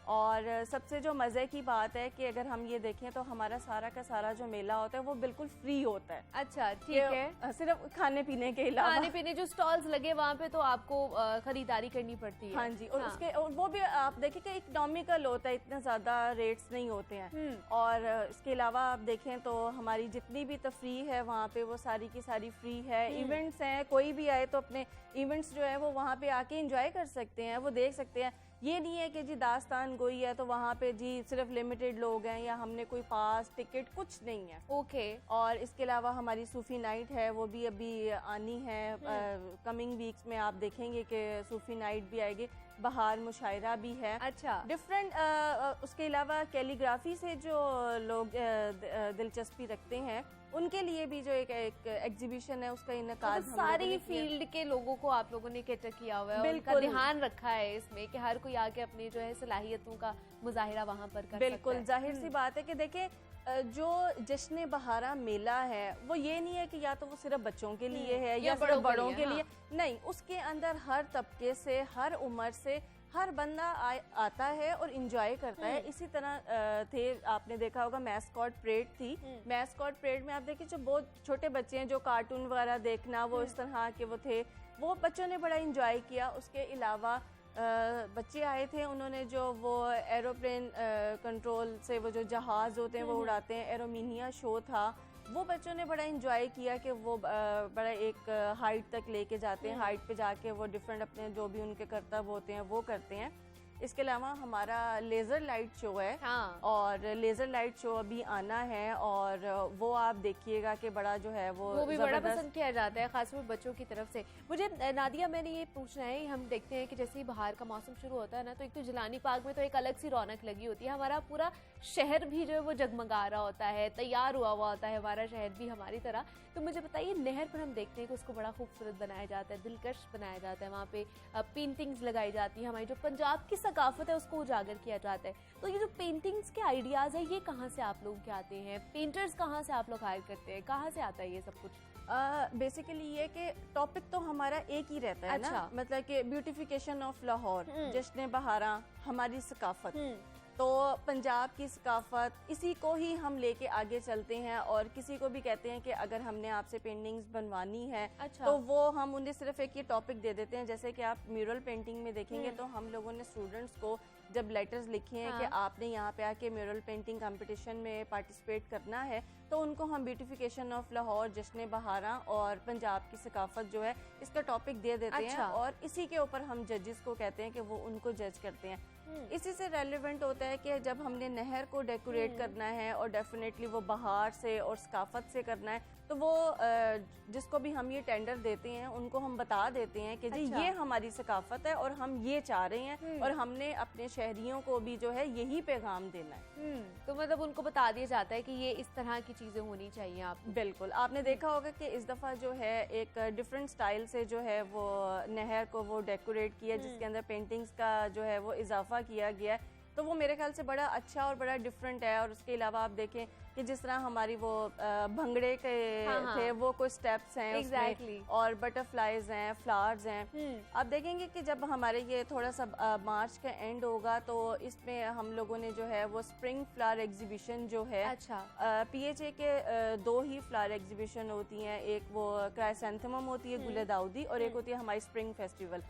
और सबसे जो मज़े की बात है कि अगर हम ये देखें तो हमारा सारा का सारा जो मेला होता है वो बिल्कुल फ्री होता है। अच्छा, ठीक है। सिर्फ खाने पीने के अलावा खाने पीने जो स्टॉल्स लगे वहाँ पे तो आपको खरीदारी करनी पड़ती है। हाँ जी, और उसके और वो भी आप देखें कि इकोनॉमिकल होता है, इतने ज़्यादा रेट्स नहीं होते हैं। और इसके अलावा आप देखें तो हमारी जितनी भी तफरीह है वहाँ पे वो सारी की सारी फ्री है। इवेंट्स हैं, कोई भी आए तो अपने इवेंट्स जो है वो वहाँ पे आके इंजॉय कर सकते हैं, वो देख सकते हैं। ये नहीं है कि जी दास्तान गोई है तो वहाँ पे जी सिर्फ लिमिटेड लोग हैं या हमने कोई पास टिकट कुछ नहीं है। ओके। और इसके अलावा हमारी सूफी नाइट है वो भी अभी आनी है, कमिंग वीक्स में आप देखेंगे कि सूफी नाइट भी आएगी, बहार मुशायरा भी है। अच्छा। डिफरेंट उसके अलावा कैलीग्राफी से जो लोग दिलचस्पी रखते हैं उनके लिए भी जो एक एग्जीबिशन है उसका इनकाद सारी फील्ड के लोगों को आप लोगों ने कैटर किया हुआ है, उनका ध्यान रखा है इसमें कि हर कोई आके अपनी जो है सलाहियतों का मुजाहिरा वहाँ पर कर बिल्कुल जाहिर सी बात है कि देखें जो जश्न बहारा मेला है वो ये नहीं है कि या तो वो सिर्फ बच्चों के लिए है या सिर्फ बड़ों के लिए, नहीं, उसके अंदर हर तबके से, हर उम्र से हर बंदा आता है और इंजॉय करता है। इसी तरह थे, आपने देखा होगा मैस्कॉट परेड थी। मैस्कॉट परेड में आप देखिए जो बहुत छोटे बच्चे हैं जो कार्टून वगैरह देखना वो इस तरह के वो थे, वो बच्चों ने बड़ा इंजॉय किया। उसके अलावा बच्चे आए थे, उन्होंने जो वो एरोप्लेन कंट्रोल से वो जो जहाज़ होते हैं वो उड़ाते हैं, एरोमीनिया शो था, वो बच्चों ने बड़ा इंजॉय किया कि वो बड़ा एक हाइट तक लेके जाते हैं, हाइट पे जाके वो डिफरेंट अपने जो भी उनके कर्तव्य होते हैं वो करते हैं। इसके अलावा हमारा लेज़र लाइट शो है। और लेज़र लाइट शो अभी आना है और वो आप देखिएगा कि बड़ा जो है वो भी बड़ा पसंद किया जाता है, खासकर बच्चों की तरफ से। मुझे नादिया, मैंने ये पूछना है, हम देखते हैं कि जैसे ही बाहर का मौसम शुरू होता है ना तो एक तो जिलानी पार्क में तो एक अलग सी रौनक लगी होती है, हमारा पूरा शहर भी जो है वो जगमगा रहा होता है, तैयार हुआ होता है हमारा शहर भी हमारी तरह। तो मुझे बताइए, नहर पर हम देखते हैं कि उसको बड़ा खूबसूरत बनाया जाता है, दिलकश बनाया जाता है, वहाँ पे पेंटिंग्स लगाई जाती है, हमारी जो पंजाब की सकाफत है उसको उजागर किया जाता है। तो ये जो पेंटिंग्स के आइडियाज है ये कहाँ से आप लोग के आते हैं? पेंटर्स कहाँ से आप लोग हायर करते हैं? कहाँ से आता है ये सब कुछ? बेसिकली ये कि टॉपिक तो हमारा एक ही रहता है। अच्छा। ना, मतलब कि ब्यूटिफिकेशन ऑफ लाहौर, जश्न बहारा, हमारी सकाफत। तो पंजाब की सकाफत इसी को ही हम लेके आगे चलते हैं और किसी को भी कहते हैं कि अगर हमने आपसे पेंटिंग्स बनवानी है अच्छा। तो वो हम उन्हें सिर्फ एक ये टॉपिक दे देते हैं। जैसे कि आप म्यूरल पेंटिंग में देखेंगे तो हम लोगों ने स्टूडेंट्स को जब लेटर्स लिखे हैं कि आपने यहाँ पे आके म्यूरल पेंटिंग कंपटीशन में पार्टिसिपेट करना है तो उनको हम ब्यूटिफिकेशन ऑफ लाहौर, जश्न बहारा और पंजाब की सकाफत जो है इसका टॉपिक दे देते हैं और इसी के ऊपर हम जजेस को कहते हैं कि वो उनको जज करते हैं। इसी से रेलेवेंट होता है कि जब हमने नहर को डेकोरेट करना है और डेफिनेटली वो बहार से और सकाफत से करना है तो वो जिसको भी हम ये टेंडर देते हैं उनको हम बता देते हैं कि जी ये हमारी सकाफत है और हम ये चाह रहे हैं और हमने अपने शहरियों को भी जो है यही पैगाम देना है। तो मतलब उनको बता दिया जाता है कि ये इस तरह की चीजें होनी चाहिए। आप बिल्कुल आपने देखा होगा कि इस दफ़ा जो है एक डिफरेंट स्टाइल से जो है वो नहर को वो डेकोरेट किया जिसके अंदर पेंटिंग्स का जो है वो इजाफा किया गया है तो वो मेरे ख्याल से बड़ा अच्छा और बड़ा डिफरेंट है। और उसके अलावा आप देखें कि जिस तरह हमारी वो भंगड़े के थे वो कुछ स्टेप्स हैं exactly. और बटरफ्लाइज हैं, फ्लावर्स हैं। आप देखेंगे कि जब हमारे ये थोड़ा सा मार्च का एंड होगा तो इसमें हम लोगों ने जो है वो स्प्रिंग फ्लावर एग्जीबिशन जो है PHA के 2 ही फ्लावर एग्जीबिशन होती हैं। एक वो क्राइसेंथेमम होती है गुले दाऊदी और एक होती है हमारी स्प्रिंग फेस्टिवल।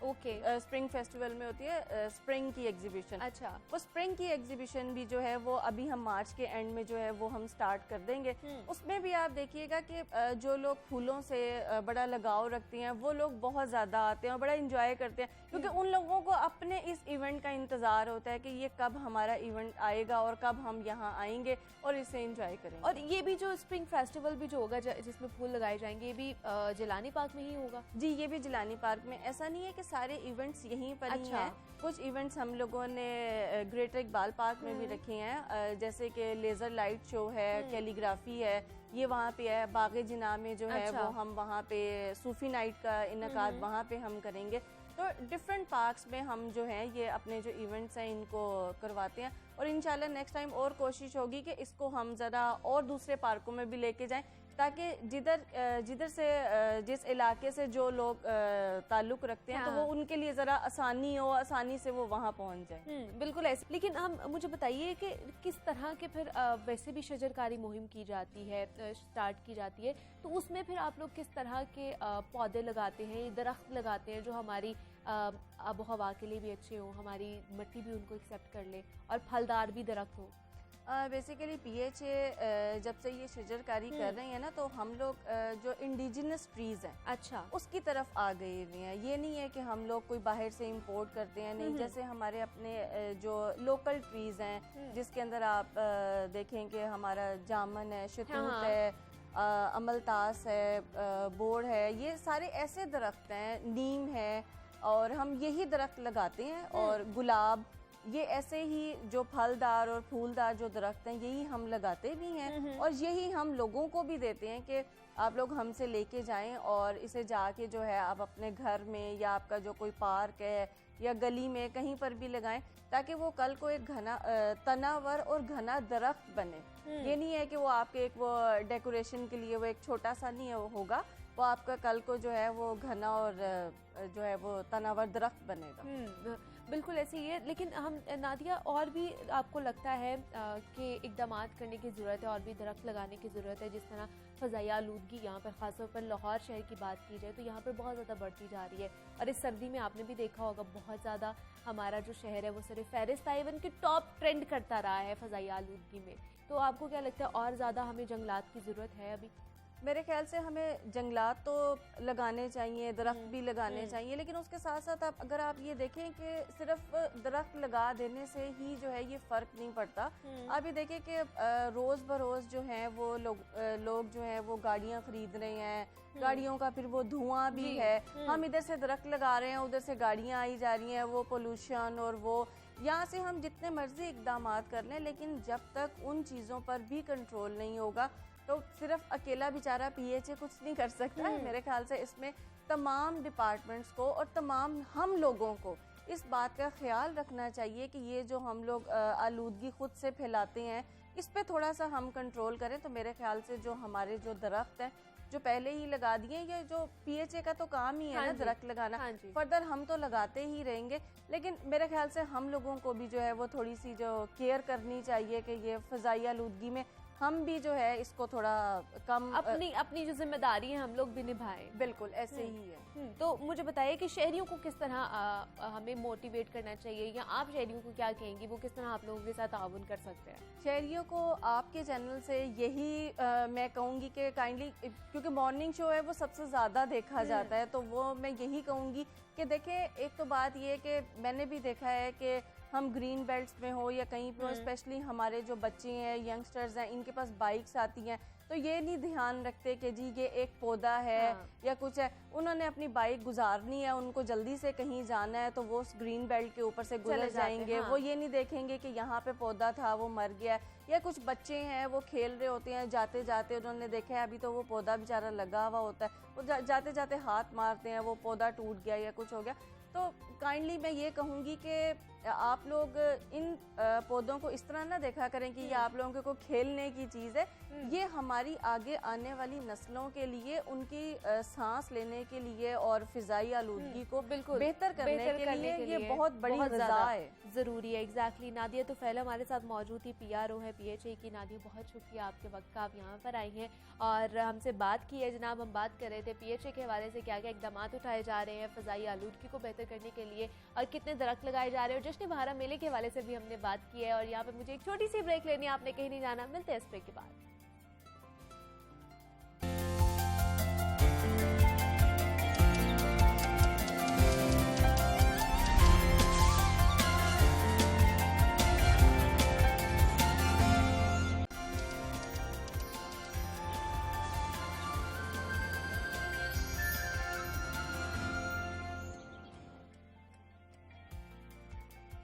स्प्रिंग फेस्टिवल में होती है स्प्रिंग की एग्जीबिशन। वो स्प्रिंग की एग्जीबिशन भी जो है वो अभी हम मार्च के एंड में जो है वो हम स्टार्ट कर देंगे। उसमें भी आप देखिएगा कि जो लोग फूलों से बड़ा लगाव रखते हैं वो लोग बहुत ज़्यादा आते हैं और बड़ा इंजॉय करते हैं क्योंकि उन लोगों को अपने इस इवेंट का इंतज़ार होता है कि ये कब हमारा इवेंट आएगा और कब हम यहाँ आएंगे और इसे इंजॉय करेंगे। और ये भी जो स्प्रिंग फेस्टिवल भी जो होगा जिसमें फूल लगाए जाएंगे ये भी जिलानी पार्क में ही होगा? जी ये भी जिलानी पार्क में। ऐसा नहीं है कि सारे इवेंट्स यहीं पर ही हैं। कुछ इवेंट्स हम लोगों ने ग्रेटर इकबाल पार्क में भी रखे हैं जैसे कि लेज़र लाइट शो है, कैलीग्राफी है, ये वहाँ पे है। बागे जिना में जो है वो हम वहाँ पे सूफी नाइट का इनकाद वहाँ पे हम करेंगे। तो डिफरेंट पार्क्स में हम जो है ये अपने जो इवेंट्स हैं इनको करवाते हैं और इंशाल्लाह नेक्स्ट टाइम और कोशिश होगी कि इसको हम ज़रा और दूसरे पार्कों में भी लेके जाएं ताकि जिधर से जिस इलाके से जो लोग ताल्लुक रखते हैं तो वो उनके लिए ज़रा आसानी हो, आसानी से वो वहाँ पहुँच जाए। बिल्कुल ऐसे। लेकिन हम मुझे बताइए कि किस तरह के फिर वैसे भी शजरकारी मुहिम की जाती है, स्टार्ट की जाती है तो उसमें फिर आप लोग किस तरह के पौधे लगाते हैं, दरख्त लगाते हैं जो हमारी आबो हवा के लिए भी अच्छे हो, हमारी मिट्टी भी उनको एक्सेप्ट कर ले और फलदार भी दरख्त हो? बेसिकली PHA जब से ये शजरकारी कर रहे हैं ना तो हम लोग जो इंडिजिनस ट्रीज हैं उसकी तरफ आ गए हुए हैं। ये नहीं है कि हम लोग कोई बाहर से इंपोर्ट करते हैं, नहीं। जैसे हमारे अपने जो लोकल ट्रीज हैं जिसके अंदर आप देखें कि हमारा जामन है, शतूत है, अमलतास है, बोड़ है, ये सारे ऐसे दरख्त हैं, नीम है और हम यही दरख्त लगाते हैं। और गुलाब, ये ऐसे ही जो फलदार और फूलदार जो दरख्त हैं यही हम लगाते भी हैं और यही हम लोगों को भी देते हैं कि आप लोग हमसे लेके जाएं और इसे जाके जो है आप अपने घर में या आपका जो कोई पार्क है या गली में कहीं पर भी लगाएं ताकि वो कल को एक घना तनावर और घना दरख्त बने। ये नहीं है कि वो आपके एक वो डेकोरेशन के लिए वो एक छोटा सा नहीं होगा, वो आपका कल को जो है वो घना और जो है वो तनावर दरख्त बनेगा। बिल्कुल ऐसे ही है। लेकिन हम नादिया और भी आपको लगता है कि इकदाम करने की ज़रूरत है और भी दरख्त लगाने की ज़रूरत है? जिस तरह फ़ज़ाई आलूदगी यहाँ पर ख़ासतौर पर लाहौर शहर की बात की जाए तो यहाँ पर बहुत ज़्यादा बढ़ती जा रही है और इस सर्दी में आपने भी देखा होगा बहुत ज़्यादा हमारा जो शहर है वो सिर्फ फहरिस्त इवन के टॉप ट्रेंड करता रहा है फ़ज़ाई आलूदगी में। तो आपको क्या लगता है और ज़्यादा हमें जंगलात की ज़रूरत है अभी? मेरे ख्याल से हमें जंगलात तो लगाने चाहिए, दरख्त भी लगाने चाहिए, लेकिन उसके साथ साथ अगर आप ये देखें कि सिर्फ दरख्त लगा देने से ही जो है ये फ़र्क नहीं पड़ता। आप ये देखें कि रोज़ बरोज़ जो है वो लोग जो है वो गाड़ियाँ ख़रीद रहे हैं, गाड़ियों का फिर वो धुआं भी है। हम इधर से दरख्त लगा रहे हैं, उधर से गाड़ियाँ आई जा रही हैं, वो पोल्यूशन और वो यहाँ से हम जितने मर्जी इकदाम कर लें लेकिन जब तक उन चीज़ों पर भी कंट्रोल नहीं होगा तो सिर्फ अकेला बेचारा PHA कुछ नहीं कर सकता है। मेरे ख्याल से इसमें तमाम डिपार्टमेंट्स को और तमाम हम लोगों को इस बात का ख्याल रखना चाहिए कि ये जो हम लोग आलूदगी खुद से फैलाते हैं इस पे थोड़ा सा हम कंट्रोल करें तो मेरे ख्याल से जो हमारे जो दरख्त हैं जो पहले ही लगा दिए, ये जो PHA का तो काम ही है हाँ ना जी, दरख्त लगाना, हाँ जी। फर्दर हम तो लगाते ही रहेंगे, लेकिन मेरे ख्याल से हम लोगों को भी जो है वो थोड़ी सी जो केयर करनी चाहिए कि ये फ़ज़ाई आलूदगी में हम भी जो है इसको थोड़ा कम अपनी जो जिम्मेदारी है हम लोग भी निभाएं। बिल्कुल ऐसे ही है। तो मुझे बताइए कि शहरियों को किस तरह हमें मोटिवेट करना चाहिए, या आप शहरियों को क्या कहेंगी, वो किस तरह आप लोगों के साथ ताउन कर सकते हैं? शहरियों को आपके चैनल से यही मैं कहूँगी कि काइंडली, क्योंकि मॉर्निंग शो है वो सबसे ज़्यादा देखा जाता है, तो वो मैं यही कहूँगी कि देखें, एक तो बात ये कि मैंने भी देखा है कि हम ग्रीन बेल्ट्स में हो या कहीं पे हो, स्पेशली हमारे जो बच्चे हैं, यंगस्टर्स हैं, इनके पास बाइक्स आती हैं, तो ये नहीं ध्यान रखते कि जी ये एक पौधा है या कुछ है, उन्होंने अपनी बाइक गुजारनी है, उनको जल्दी से कहीं जाना है, तो वो उस ग्रीन बेल्ट के ऊपर से गुजर जाएंगे। वो ये नहीं देखेंगे कि यहाँ पे पौधा था वो मर गया, या कुछ बच्चे हैं वो खेल रहे होते हैं, जाते जाते उन्होंने देखा है अभी तो वो पौधा बेचारा लगा हुआ होता है, वो जाते जाते हाथ मारते हैं, वो पौधा टूट गया या कुछ हो गया। तो काइंडली मैं ये कहूँगी कि आप लोग इन पौधों को इस तरह ना देखा करें कि ये आप लोगों को खेलने की चीज़ है, ये हमारी आगे आने वाली नस्लों के लिए, उनकी सांस लेने के लिए और फिजाई आलूदगी को बेहतर करने के लिए ये बहुत बड़ी ग़िज़ा है, ज़रूरी है। एग्जैक्टली। नादिया तुफैल हमारे साथ मौजूद थी, PRO है PHA की। नादिया, बहुत शुक्रिया आपके वक्त का, आप यहाँ पर आई हैं और हमसे बात की है। जनाब, हम बात कर रहे थे PHA के हवाले से क्या क्या इकदाम उठाए जा रहे हैं फ़ज़ाई आलूदगी को बेहतर करने के लिए, और कितने दरख्त लगाए जा रहे हैं, और जश्न बहारा मेले के हवाले से भी हमने बात की है। और यहाँ पे मुझे एक छोटी सी ब्रेक लेनी है, आपने कहीं नहीं जाना, मिलते हैं इस ब्रेक के बाद।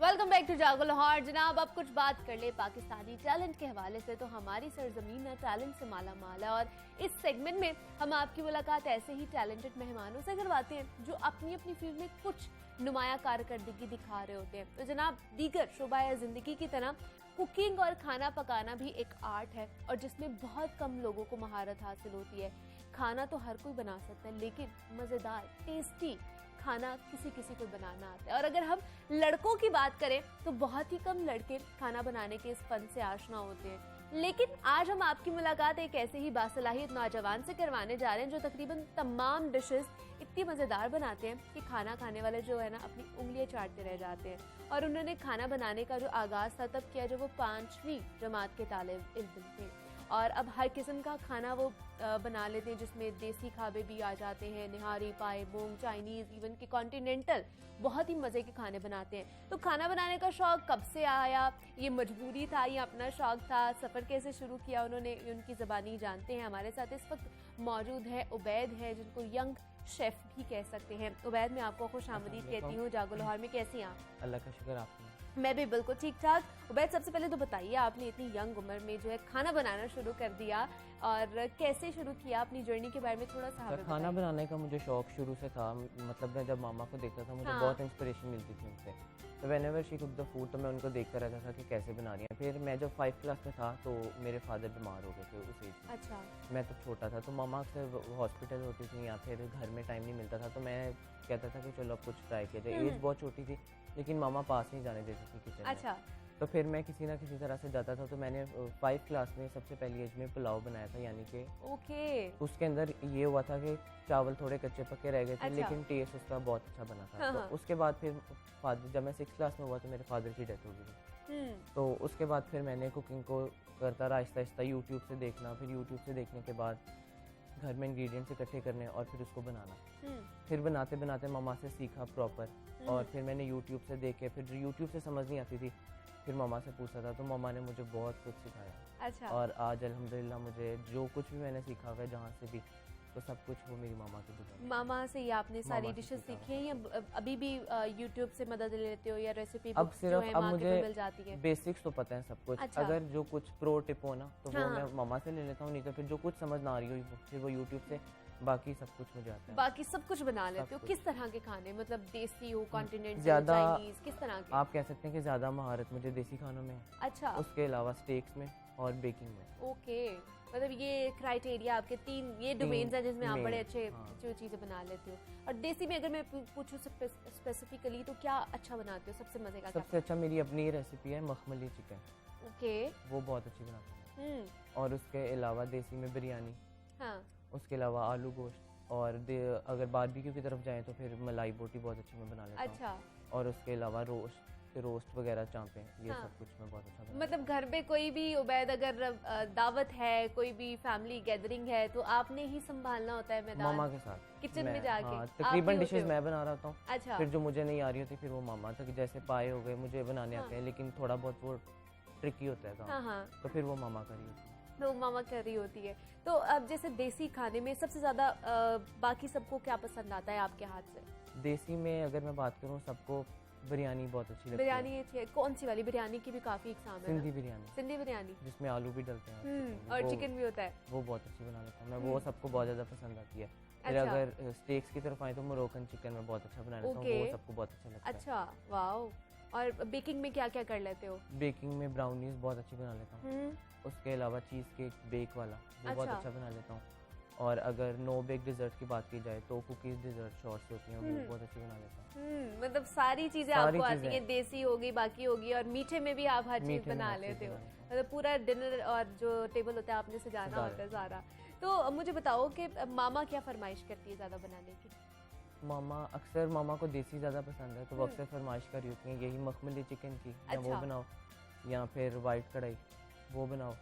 वेलकम बैक टू जागो लाहौर। जनाब, अब कुछ बात कर ले पाकिस्तानी टैलेंट के हवाले से। तो हमारी सरजमीन है टैलेंट से माला माल है, और इस सेगमेंट में हम आपकी मुलाकात ऐसे ही टैलेंटेड मेहमानों से करवाते हैं जो अपनी अपनी फील्ड में कुछ नुमाया कारकर्दगी दिखा रहे होते हैं। तो जनाब, दीगर शोबा ज़िंदगी की तरह कुकिंग और खाना पकाना भी एक आर्ट है, और जिसमें बहुत कम लोगों को महारत हासिल होती है। खाना तो हर कोई बना सकता है, लेकिन मज़ेदार टेस्टी खाना किसी किसी को बनाना आता है। और अगर हम लड़कों की बात करें तो बहुत ही कम लड़के खाना बनाने के इस फन से आशना होते हैं। लेकिन आज हम आपकी मुलाकात एक ऐसे ही बासलाहियत नौजवान से करवाने जा रहे हैं जो तकरीबन तमाम डिशेस इतनी मज़ेदार बनाते हैं कि खाना खाने वाले जो है ना अपनी उंगलियां चाटते रह जाते हैं। और उन्होंने खाना बनाने का जो आगाज़ था तब किया जब वो 5वीं जमात के तालिब इल्म थे, और अब हर किस्म का खाना वो बना लेते हैं, जिसमें देसी खाबे भी आ जाते हैं, निहारी, पाए, मूंग, चाइनीज़, इवन कि कॉन्टिनेंटल, बहुत ही मज़े के खाने बनाते हैं। तो खाना बनाने का शौक़ कब से आया, ये मजबूरी था या अपना शौक़ था, सफ़र कैसे शुरू किया उन्होंने, उनकी ज़बानी जानते हैं। हमारे साथ इस वक्त मौजूद है उबैद है, जिनको यंग शेफ़ भी कह सकते हैं। उबैद, मैं आपको खुश आमदीद कहती हूँ जागो लाहौर में। कैसी हैं आप? अल्लाह का शुक्र, आपने? मैं भी बिल्कुल ठीक ठाक। उबैद, सबसे पहले तो बताइए, आपने इतनी यंग उम्र में जो है खाना बनाना शुरू कर दिया, और कैसे शुरू किया, अपनी जर्नी के बारे में थोड़ा सा हमें खाना बनाने का मुझे शौक शुरू से था। मतलब मैं जब मामा को देखता था मुझे बहुत इंस्पिरेशन मिलती थी उनसे। तो whenever she cook the food, तो मैं उनको देखता रहता था कि कैसे बना रही हैं। फिर मैं जब 5th क्लास में था तो मेरे फादर बीमार हो गए थे उस एज में। अच्छा। मैं तब छोटा था, तो मामा अक्सर हॉस्पिटल होती थी या फिर घर में टाइम नहीं मिलता था, तो मैं कहता था कि चलो अब कुछ ट्राई किया जाए। एज बहुत छोटी थी, लेकिन मामा पास नहीं जाने देती थी किचन में। अच्छा। तो फिर मैं किसी ना किसी तरह से जाता था। तो मैंने 5th क्लास में सबसे पहली एज में पुलाव बनाया था, यानी कि ओके। उसके अंदर ये हुआ था कि चावल थोड़े कच्चे पक्के रह गए थे, अच्छा। लेकिन टेस्ट उसका बहुत अच्छा बना था। हाँ, तो हाँ। उसके बाद फिर फादर, जब मैं 6th क्लास में हुआ तो मेरे फादर की डेथ हो गई थी। तो उसके बाद फिर मैंने कुकिंग को करता रहा आहिस्ता आहिस्ता, यूट्यूब से देखना, फिर यूट्यूब से देखने के बाद घर में इंग्रेडिएंट्स इकट्ठे करने और फिर उसको बनाना। फिर बनाते बनाते मामा से सीखा प्रॉपर, और फिर मैंने यूट्यूब से देख के, फिर यूट्यूब से समझ नहीं आती थी फिर मामा से पूछा था, तो मामा ने मुझे बहुत कुछ सिखाया। अच्छा। और आज अल्हम्दुलिल्लाह मुझे जो कुछ भी मैंने सीखा हुआ है जहाँ से भी, तो सब कुछ वो मेरी मामा की दुआ है। मामा से ही आपने सारी मामा से डिशेस सीखा सीखी हैं, या अभी भी यूट्यूब से मदद लेते हो, या रेसिपी अब बुक्स जो सिर्फ है अब मार्केट में मुझे मिल जाती है? बेसिक्स तो पता है सब कुछ। अच्छा। अगर जो कुछ प्रो टिप हो ना तो वो हाँ। मैं मामा से ले लेता हूँ, नहीं तो फिर जो कुछ समझ ना आ रही हो फिर वो यूट्यूब से, बाकी सब कुछ मुझे आता है। बाकी सब कुछ बना लेते हो? कुछ। किस तरह के खाने, मतलब देसी हो, कॉन्टिनेंटल, ज़्यादा चाइनीज, किस तरह के? आप कह सकते हैं कि ज़्यादा महारत मुझे देसी खानों में है, अच्छा। उसके अलावा स्टेक्स में और बेकिंग में। ओके। मतलब ये क्राइटेरिया आपके 3 ये डोमेन्स हैं जिसमें आप main, बड़े अच्छे हाँ। जो चीज़ें बना लेते हो। और देसी में अगर मैं पूछूं स्पेसिफिकली तो क्या अच्छा बनाते हो, सबसे मजे का क्या? सबसे अच्छा मेरी अपनी रेसिपी है मखमली चिकन, ओके। वो बहुत अच्छी बनाती हूँ। और उसके अलावा देसी में बिरयानी, हाँ। उसके अलावा आलू गोश्त, और अगर बारबेक्यू की तरफ जाएं तो फिर मलाई बोटी बहुत अच्छी मैं बना लेता हूँ। अच्छा, और उसके अलावा रोस्ट वगैरह, चांपे, ये हाँ। सब कुछ मैं बहुत अच्छा बना मतलब घर पे कोई भी उबैद अगर दावत है, कोई भी फैमिली गैदरिंग है तो आपने ही संभालना होता है मैदान मामा के साथ किचन में मैं- जाके? हाँ, आप ही तकरीबन होते डिशेस हो? मैं बना रहा होता हूँ। अच्छा। फिर जो मुझे नहीं आ रही होती फिर वो मामा तक, जैसे पाए हो गए मुझे बनाने हाँ। आते हैं, लेकिन थोड़ा बहुत वो ट्रिकी होता है हाँ काम, हाँ, तो फिर वो मामा कर रही होती है। तो मामा कर रही होती है। तो अब जैसे देसी खाने में सबसे ज्यादा बाकी सबको क्या पसंद आता है आपके हाथ से? देसी में अगर मैं बात करूँ, सबको बिरयानी बहुत अच्छी लगती बिरयानी अच्छी है, कौन सी वाली बिरयानी की भी काफी इकसाम है। है सिंधी ना? बिरयानी सिंधी बिरयानी। जिसमें आलू भी डलते हैं chicken में, और वो- चिकन भी होता है। वो बहुत अच्छी बना लेता हूँ मैं, हम्म। वो सबको बहुत ज़्यादा पसंद आती है। फिर अच्छा। अगर स्टेक्स की तरफ आए तो मोरक्कन चिकन में बहुत अच्छा बना लेता हूँ, ओके। वो सबको बहुत अच्छा लगता है। अच्छा, वाओ। और बेकिंग में क्या क्या कर लेते हो? बेकिंग में ब्राउनीज बहुत अच्छी बना लेता हूँ। उसके अलावा चीज़ केक बेक वाला वो बहुत अच्छा। अच्छा बना लेता हूँ। और अगर नो बेक डिज़र्ट की बात की जाए तो कुकीज़ डिज़र्ट शॉर्ट्स होती हैं, वो बहुत अच्छी बना लेता हूँ। मतलब सारी चीजें सारी आपको आती चीज़ें। हैं, देसी होगी, बाकी होगी, और मीठे में भी आप हर चीज मीठे में बना हर चीज़ लेते हो। बना लेता हूँ। मतलब पूरा डिनर और जो टेबल होता है आपने सजाना सजा होता है सारा। तो मुझे बताओ कि मामा क्या फरमाइश करती है ज्यादा बनाने की? मामा को देसी ज़्यादा पसंद है, तो वो अक्सर फरमाइश कर रही होती हैं यही मखमली चिकन की, या वो अच्छा। बनाओ, या फिर वाइट कढ़ाई वो बनाओ।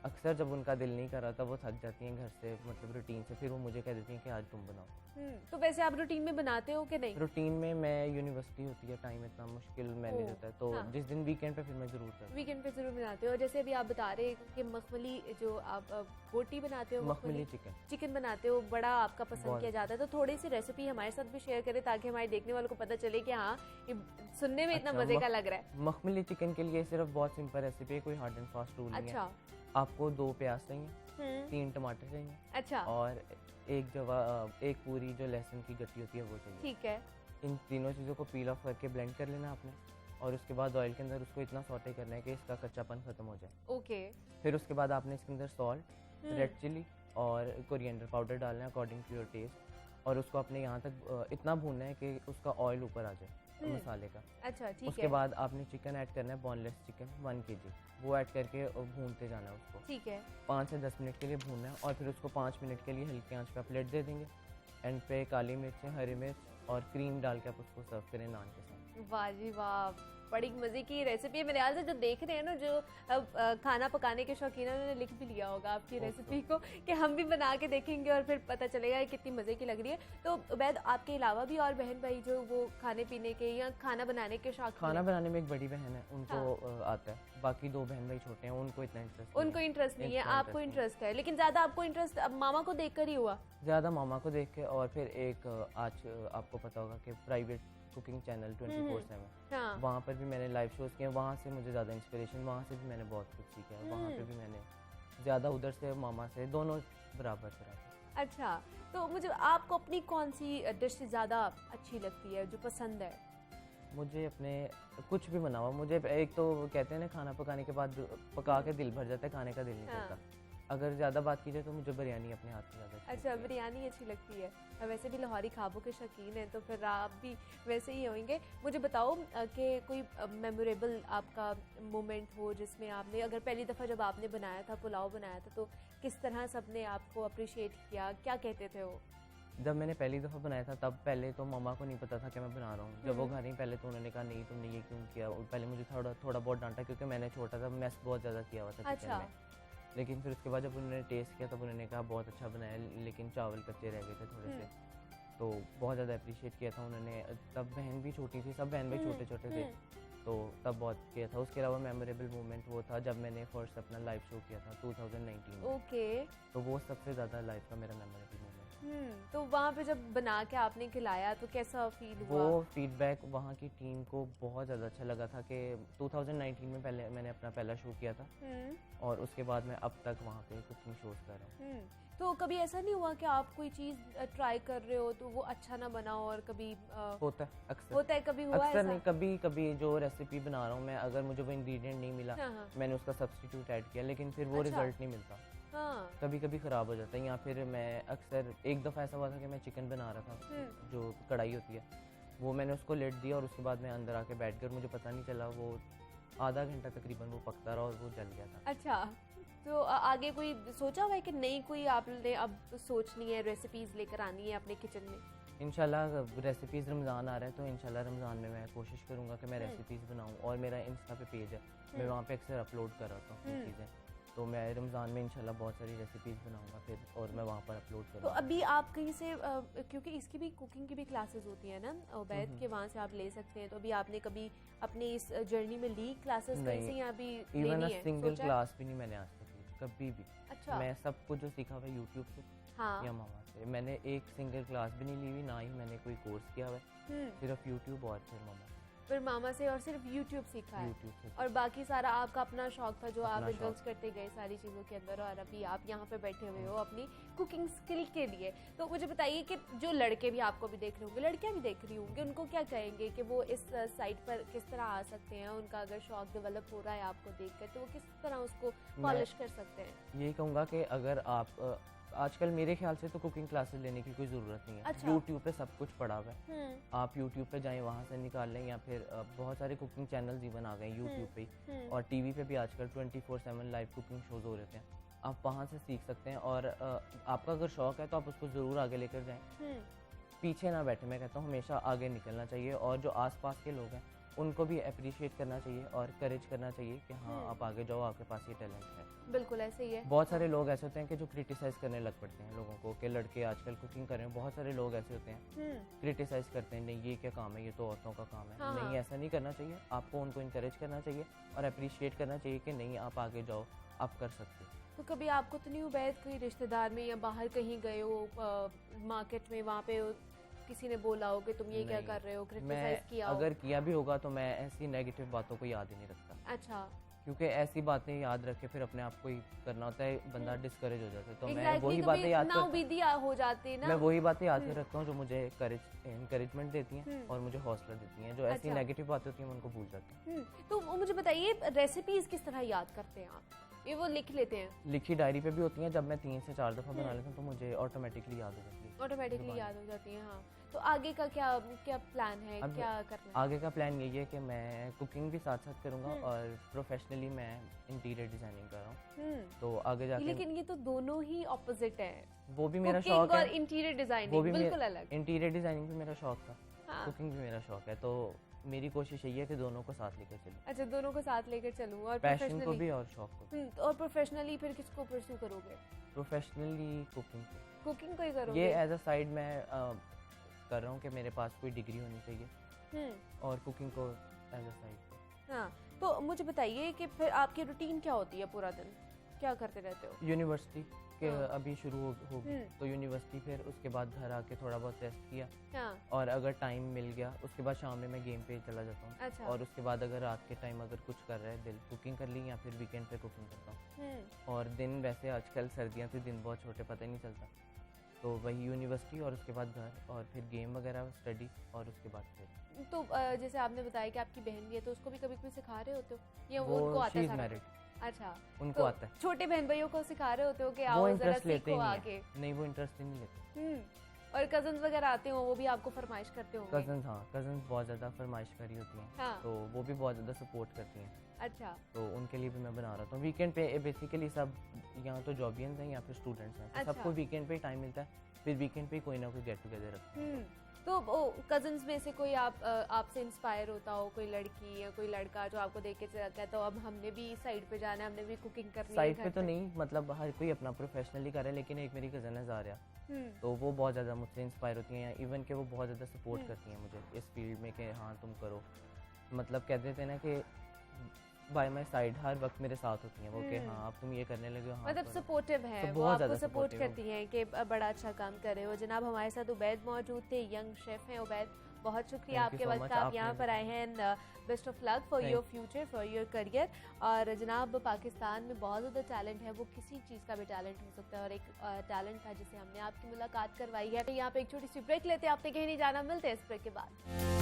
अक्सर जब उनका दिल नहीं कर रहा था, वो थक जाती हैं घर से, मतलब रूटीन से, फिर वो मुझे कह देती हैं कि आज तुम बनाओ। तो वैसे आप रूटीन में बनाते हो कि नहीं? रूटीन में मैं यूनिवर्सिटी होती है, टाइम इतना मुश्किल मैनेज ओह, होता है, तो हाँ। जिस दिन वीकेंड पे फिर मैं ज़रूर करता वीकेंड पे जरूर बनाते हो। जैसे अभी आप बता रहे हैं कि मखमली जो आप बोटी बनाते हो, हूँ। मखमली चिकन चिकन बनाते हो, बड़ा आपका पसंद बहुत किया जाता है, तो थोड़ी सी रेसिपी हमारे साथ भी शेयर करें ताकि हमारे देखने वालों को पता चले कि हाँ ये सुनने में इतना अच्छा, मजे का लग रहा है। मखमली चिकन के लिए सिर्फ बहुत सिंपल रेसिपी है, कोई हार्ड एंड फास्ट रूल नहीं है। अच्छा। आपको 2 प्याज चाहिए, हम्म। 3 टमाटर चाहिए, अच्छा, और एक पूरी जो लहसुन की गट्टी होती है वो चाहिए। ठीक है। इन तीनों चीज़ों को पील ऑफ करके ब्लेंड कर लेना आपने, और उसके बाद ऑयल के अंदर उसको इतना सॉटे करना है कि इसका कच्चापन खत्म हो जाए। ओके। फिर उसके बाद आपने इसके अंदर सॉल्ट, रेड चिली और कोरिएंडर पाउडर डालना है अकॉर्डिंग टू योर टेस्ट, और उसको अपने यहाँ तक इतना भूनना है कि उसका ऑयल ऊपर आ जाए मसाले का। अच्छा, ठीक उसके है। बाद आपने चिकन ऐड करना है, बोनलेस चिकन 1 kg, वो ऐड करके भूनते जाना है उसको। ठीक है। 5 से 10 मिनट के लिए भूनना है, और फिर उसको 5 मिनट के लिए हल्की आंच पे आप प्लेट दे देंगे। एंड पे काली मिर्चें, हरी मिर्च और क्रीम डाल के आप उसको सर्व करें नान के साथ। वाह जी वाह, बड़ी मजे की रेसिपी है। मेरे ख्याल से जो देख रहे हैं ना, जो अब खाना पकाने के शौकीन हैं, उन्होंने लिख भी लिया होगा आपकी रेसिपी को कि हम भी बना के देखेंगे और फिर पता चलेगा कि कितनी मजे की लग रही है। तो उबैद, आपके अलावा भी और बहन भाई जो वो खाने पीने के या खाना बनाने के शौकीन खाना हैं? बनाने में एक बड़ी बहन है, उनको आता है, बाकी 2 बहन भाई छोटे हैं, उनको इतना इंटरेस्ट उनको इंटरेस्ट नहीं है, इतना आपको interest इंटरेस्ट है, लेकिन ज्यादा आपको इंटरेस्ट अब मामा को देखकर ही हुआ। ज़्यादा मामा को देख के, और फिर एक आज आपको पता होगा कि प्राइवेट कुकिंग चैनल 24/7, हाँ। वहाँ पर भी मैंने लाइव शोज़ किए, वहाँ से मुझे ज़्यादा इंस्पिरेशन, वहाँ से भी मैंने बहुत कुछ सीखा है, वहाँ पे भी मैंने ज़्यादा उधर से मामा से दोनों बराबर करा। अच्छा, तो मुझे आपको अपनी कौन सी डिश ज्यादा अच्छी लगती है, जो पसंद है? मुझे अपने कुछ भी बना हुआ, मुझे एक तो कहते हैं ना, खाना पकाने के बाद पका के दिल भर जाता है, खाने का दिल नहीं हाँ। करता। अगर ज़्यादा बात की जाए तो मुझे बिरयानी अपने हाथ की ज़्यादा अच्छी अच्छा, लगती है। बिरयानी अच्छी लगती है। वैसे भी लाहौरी खाबों के शौकीन हैं, तो फिर आप भी वैसे ही होंगे। मुझे बताओ कि कोई मेमोरेबल आपका मोमेंट हो जिसमें आपने, अगर पहली दफ़ा जब आपने बनाया था, पुलाव बनाया था, तो किस तरह सबने आपको अप्रिशिएट किया, क्या कहते थे वो? जब मैंने पहली दफ़ा बनाया था, तब पहले तो मम्मा को नहीं पता था कि मैं बना रहा हूँ। जब वो घर आई पहले तो उन्होंने कहा नहीं तुमने ये क्यों किया, और पहले मुझे थोड़ा बहुत डांटा, क्योंकि मैंने छोटा था, मैस बहुत ज़्यादा किया हुआ था किचन अच्छा। में। लेकिन फिर उसके बाद जब उन्होंने टेस्ट किया, तब उन्होंने कहा बहुत अच्छा बनाया, लेकिन चावल कच्चे रह गए थे थोड़े से, तो बहुत ज़्यादा अप्रिशिएट किया था उन्होंने। तब बहन भी छोटी थी, सब बहन भाई छोटे छोटे थे, तो तब बहुत किया था। उसके अलावा मेमोरेबल मोमेंट वो था जब मैंने फर्स्ट अपना लाइव शो किया था 2019 में, ओके। तो वो सबसे ज़्यादा लाइफ का मेरा मेमोरेबल मोमेंट। तो वहाँ पे जब बना के आपने खिलाया तो कैसा फील हुआ? वो फीडबैक वहाँ की टीम को बहुत ज़्यादा अच्छा लगा था कि 2019 में पहले मैंने अपना पहला शो किया था, और उसके बाद मैं अब तक वहाँ पे कुकिंग शोज कर रहा हूँ। तो कभी ऐसा नहीं हुआ कि आप कोई चीज़ ट्राई कर रहे हो तो वो अच्छा ना बना हो, और कभी होता है अक्सर, होता है, कभी हुआ अक्सर ऐसा? नहीं, कभी कभी जो रेसिपी बना रहा हूँ मैं, अगर मुझे वो इंग्रेडिएंट नहीं मिला, हाँ, हाँ। मैंने उसका सब्स्टिट्यूट ऐड किया, लेकिन फिर वो अच्छा। रिजल्ट नहीं मिलता। हाँ। कभी कभी ख़राब हो जाता है। या फिर मैं अक्सर, एक दफ़ा ऐसा हुआ था कि मैं चिकन बना रहा था, जो कढ़ाई होती है, वो मैंने उसको लेट दिया और उसके बाद मैं अंदर आके बैठ कर, मुझे पता नहीं चला, वो आधा घंटा तकरीबन वो पकता रहा और वो जल गया था। अच्छा, तो आगे कोई सोचा हुआ है कि नई कोई आपने अब सोचनी है, रेसिपीज़ लेकर आनी है अपने किचन में? इंशाल्लाह रेसिपीज़, रमज़ान आ रहा है तो इंशाल्लाह रमज़ान में मैं कोशिश करूँगा कि मैं रेसिपीज़ बनाऊँ। और मेरा इंस्टा पे पेज है, मैं वहाँ पे अक्सर अपलोड कर रहा हूँ चीज़ें, तो मैं रमज़ान में इंशाल्लाह बहुत सारी रेसिपीज़ बनाऊँगा फिर, और मैं वहाँ पर अपलोड तो करूँगा। अभी आप कहीं से क्योंकि इसकी भी कुकिंग की भी क्लासेस होती है ना उबैद के, वहाँ से आप ले सकते हैं, तो अभी आपने कभी अपनी इस जर्नी में ली क्लासेस कहीं से, नहीं, या अभी इवन लेनी है, सिंगल सोचा है? क्लास भी नहीं मैंने आज तक ली, कभी भी। अच्छा। मैं सब कुछ जो सीखा हुआ यूट्यूब से हाँ। या मामा से। मैंने एक सिंगल क्लास भी नहीं ली हुई, ना ही मैंने कोई कोर्स किया हुआ है, सिर्फ यूट्यूब और फिर मामा फिर मामा से, और सिर्फ यूट्यूब सीखा है, यूट्यूब से। और बाकी सारा आपका अपना शौक था जो आप अपना इंडल्ज शौक। करते गए सारी चीज़ों के अंदर, और अभी आप यहाँ पे बैठे हुए हो अपनी कुकिंग स्किल के लिए। तो मुझे बताइए कि जो लड़के भी आपको भी देख रहे होंगे, लड़कियाँ भी देख रही होंगी, उनको क्या कहेंगे कि वो इस साइट पर किस तरह आ सकते हैं? उनका अगर शौक डेवलप हो रहा है आपको देख कर, तो वो किस तरह उसको पॉलिश कर सकते हैं? यही कहूँगा कि अगर आप आजकल मेरे ख्याल से तो कुकिंग क्लासेस लेने की कोई ज़रूरत नहीं है। अच्छा। यूट्यूब पे सब कुछ पड़ा हुआ है, आप यूट्यूब पे जाएं, वहाँ से निकाल लें, या फिर बहुत सारे कुकिंग चैनल्स इवन आ गए यूट्यूब पे ही, और टीवी पे भी आजकल 24/7 लाइव कुकिंग शोज हो रहे हैं, आप वहाँ से सीख सकते हैं। और आपका अगर शौक है तो आप उसको ज़रूर आगे लेकर जाएँ, पीछे ना बैठे। मैं कहता हूँ हमेशा आगे निकलना चाहिए, और जो आसपास के लोग हैं उनको भी अप्रिशिएट करना चाहिए और करेज करना चाहिए कि हाँ आप आगे जाओ, आपके पास ये टैलेंट है। बिल्कुल ऐसे ही है। बहुत सारे लोग ऐसे होते हैं कि जो क्रिटिसाइज़ करने लग पड़ते हैं लोगों को, कि लड़के आजकल कुकिंग कर रहे हैं। बहुत सारे लोग ऐसे होते हैं क्रिटिसाइज़ करते हैं, नहीं ये क्या काम है, ये तो औरतों का काम है। हाँ। नहीं, ऐसा नहीं करना चाहिए, आपको उनको इंकरेज करना चाहिए और अप्रिशिएट करना चाहिए कि नहीं आप आगे जाओ, आप कर सकते हो। तो कभी आपको तो नहीं उबैद कोई रिश्तेदार में या बाहर कहीं गए हो मार्केट में, वहाँ पे किसी ने बोला हो कि तुम ये क्या नहीं, कर रहे हो, मैं क्रिटिसाइज किया हो? अगर किया भी होगा तो मैं ऐसी नेगेटिव बातों को याद ही नहीं रखता, अच्छा, क्योंकि ऐसी बातें याद रख के फिर अपने आप को ही करना होता है, बंदा डिस्करेज हो जाता है। तो मैं Exactly, वही कभी बातें याद ना करता उम्मीदी हो जाती है ना। मैं वही बातें याद कर रखता हूँ जो मुझे इंकरेजमेंट देती हैं और मुझे हौसला देती हैं। जो ऐसी अच्छा। नेगेटिव बातें होती हैं मैं उनको भूल जाता हूँ। तो मुझे बताइए रेसिपीज किस तरह याद करते हैं आप? ये वो लिख लेते हैं? लिखी डायरी पे भी होती हैं, जब मैं 3 से 4 दफ़ा बना लेता हूँ तो मुझे ऑटोमेटिकली याद हो जाती है। ऑटोमेटिकली याद हो जाती है, हाँ। तो आगे का क्या क्या प्लान है, अब क्या करना है? आगे का प्लान यही है कि मैं कुकिंग भी साथ साथ करूँगा और प्रोफेशनली मैं इंटीरियर डिज़ाइनिंग कर रहा हूँ। तो आगे जाके लेकिन ये तो दोनों ही ऑपोजिट है, वो भी मेरा कुकिंग शौक और है, इंटीरियर वो डिजाइनिंग भी बिल्कुल अलग। इंटीरियर डिज़ाइनिंग भी मेरा शौक था, हाँ। कुकिंग भी मेरा शौक है। तो मेरी कोशिश यही है कि दोनों को साथ लेकर चलूँ, अच्छा, दोनों को साथ लेकर चलूँ, और पैशन को प्रोफेशनली भी और शौक को। तो और प्रोफेशनली फिर किसको परस्यू करोगे? प्रोफेशनली कुकिंग कुकिंग को ही ये करोगे? एज अ साइड मैं कर रहा हूँ कि मेरे पास कोई डिग्री होनी चाहिए और कुकिंग को एज अ साइड। हाँ, तो मुझे बताइए कि फिर आपकी रूटीन क्या होती है पूरा दिन, क्या करते रहते हो? यूनिवर्सिटी के हाँ। अभी शुरू होगी तो यूनिवर्सिटी, फिर उसके बाद घर आके थोड़ा बहुत रेस्ट किया, हाँ, और अगर टाइम मिल गया उसके बाद शाम में मैं गेम पे चला जाता हूँ। अच्छा। और उसके बाद अगर रात के टाइम अगर कुछ कर रहा है दिल, कुकिंग कर ली, या फिर वीकेंड पे कुकिंग करता हूँ। और दिन वैसे आजकल सर्दियाँ थी, दिन बहुत छोटे, पता ही नहीं चलता। तो वही यूनिवर्सिटी और उसके बाद घर, और फिर गेम वगैरह स्टडी, और उसके बाद फिर तो जैसे आपने बताया कि आपकी बहन भी है, तो उसको भी कभी कभी सिखा रहे होते हो या वो वो उनको आता शी है इज सारा? मैरिड, अच्छा, उनको तो आता है। छोटे बहन भाइयों को सिखा रहे होते हो कि वो आओ जरा इंटरेस्ट लेते सीखो ही आके? नहीं है, नहीं वो इंटरेस्ट ही नहीं लेते। और कजन्स वगैरह आते हो, वो भी आपको फरमाइश करते होंगे? कजन्स, हाँ कजन्स बहुत ज़्यादा फरमाइश करी होती हैं, हाँ। तो वो भी बहुत ज़्यादा सपोर्ट करती हैं। अच्छा, तो उनके लिए भी मैं बना रहा था वीकेंड पे। बेसिकली सब यहाँ तो जॉबियंस हैं या फिर स्टूडेंट्स हैं, तो अच्छा। सबको वीकेंड पे ही टाइम मिलता है, फिर वीकेंड पे ही कोई ना कोई गेट टुगेदर रखते हैं। तो कजन्स में से कोई आपसे इंस्पायर होता हो, कोई लड़की या कोई लड़का जो आपको देख के कहता है तो अब हमने भी साइड पे जाना है, हमने भी कुकिंग करनी है साइड घर पे तो नहीं, मतलब हर कोई अपना प्रोफेशनली कर रहा है, लेकिन एक मेरी कज़न है ज़ारिया, हम्म, तो वो बहुत ज़्यादा मुझसे इंस्पायर होती हैं, इवन कि वो बहुत ज़्यादा सपोर्ट करती हैं मुझे इस फील्ड में कि हाँ तुम करो। मतलब कहते थे ना कि बाय माई साइड हर वक्त मेरे साथ होती हैं वो, कि हाँ अब तुम ये करने लगे हो, हाँ मतलब करो। सपोर्टिव है, तो वो बहुत आपको ज़्यादा सपोर्ट supportive है करती हैं कि बड़ा अच्छा काम कर रहे हो। जनाब हमारे साथ उबैद मौजूद थे, यंग शेफ हैं उबैद, बहुत शुक्रिया Thank you आपके so वक्त much, आप आपने यहाँ भी। पर आए हैं, and best of luck for your future, for your career. और जनाब पाकिस्तान में बहुत ज़्यादा टैलेंट है, वो किसी चीज़ का भी टैलेंट हो सकता है, और एक टैलेंट था जिसे हमने आपकी मुलाकात करवाई है। यहाँ पे एक छोटी सी ब्रेक लेते हैं, आपने कहीं नहीं जाना, मिलते हैं इस ब्रेक के बाद।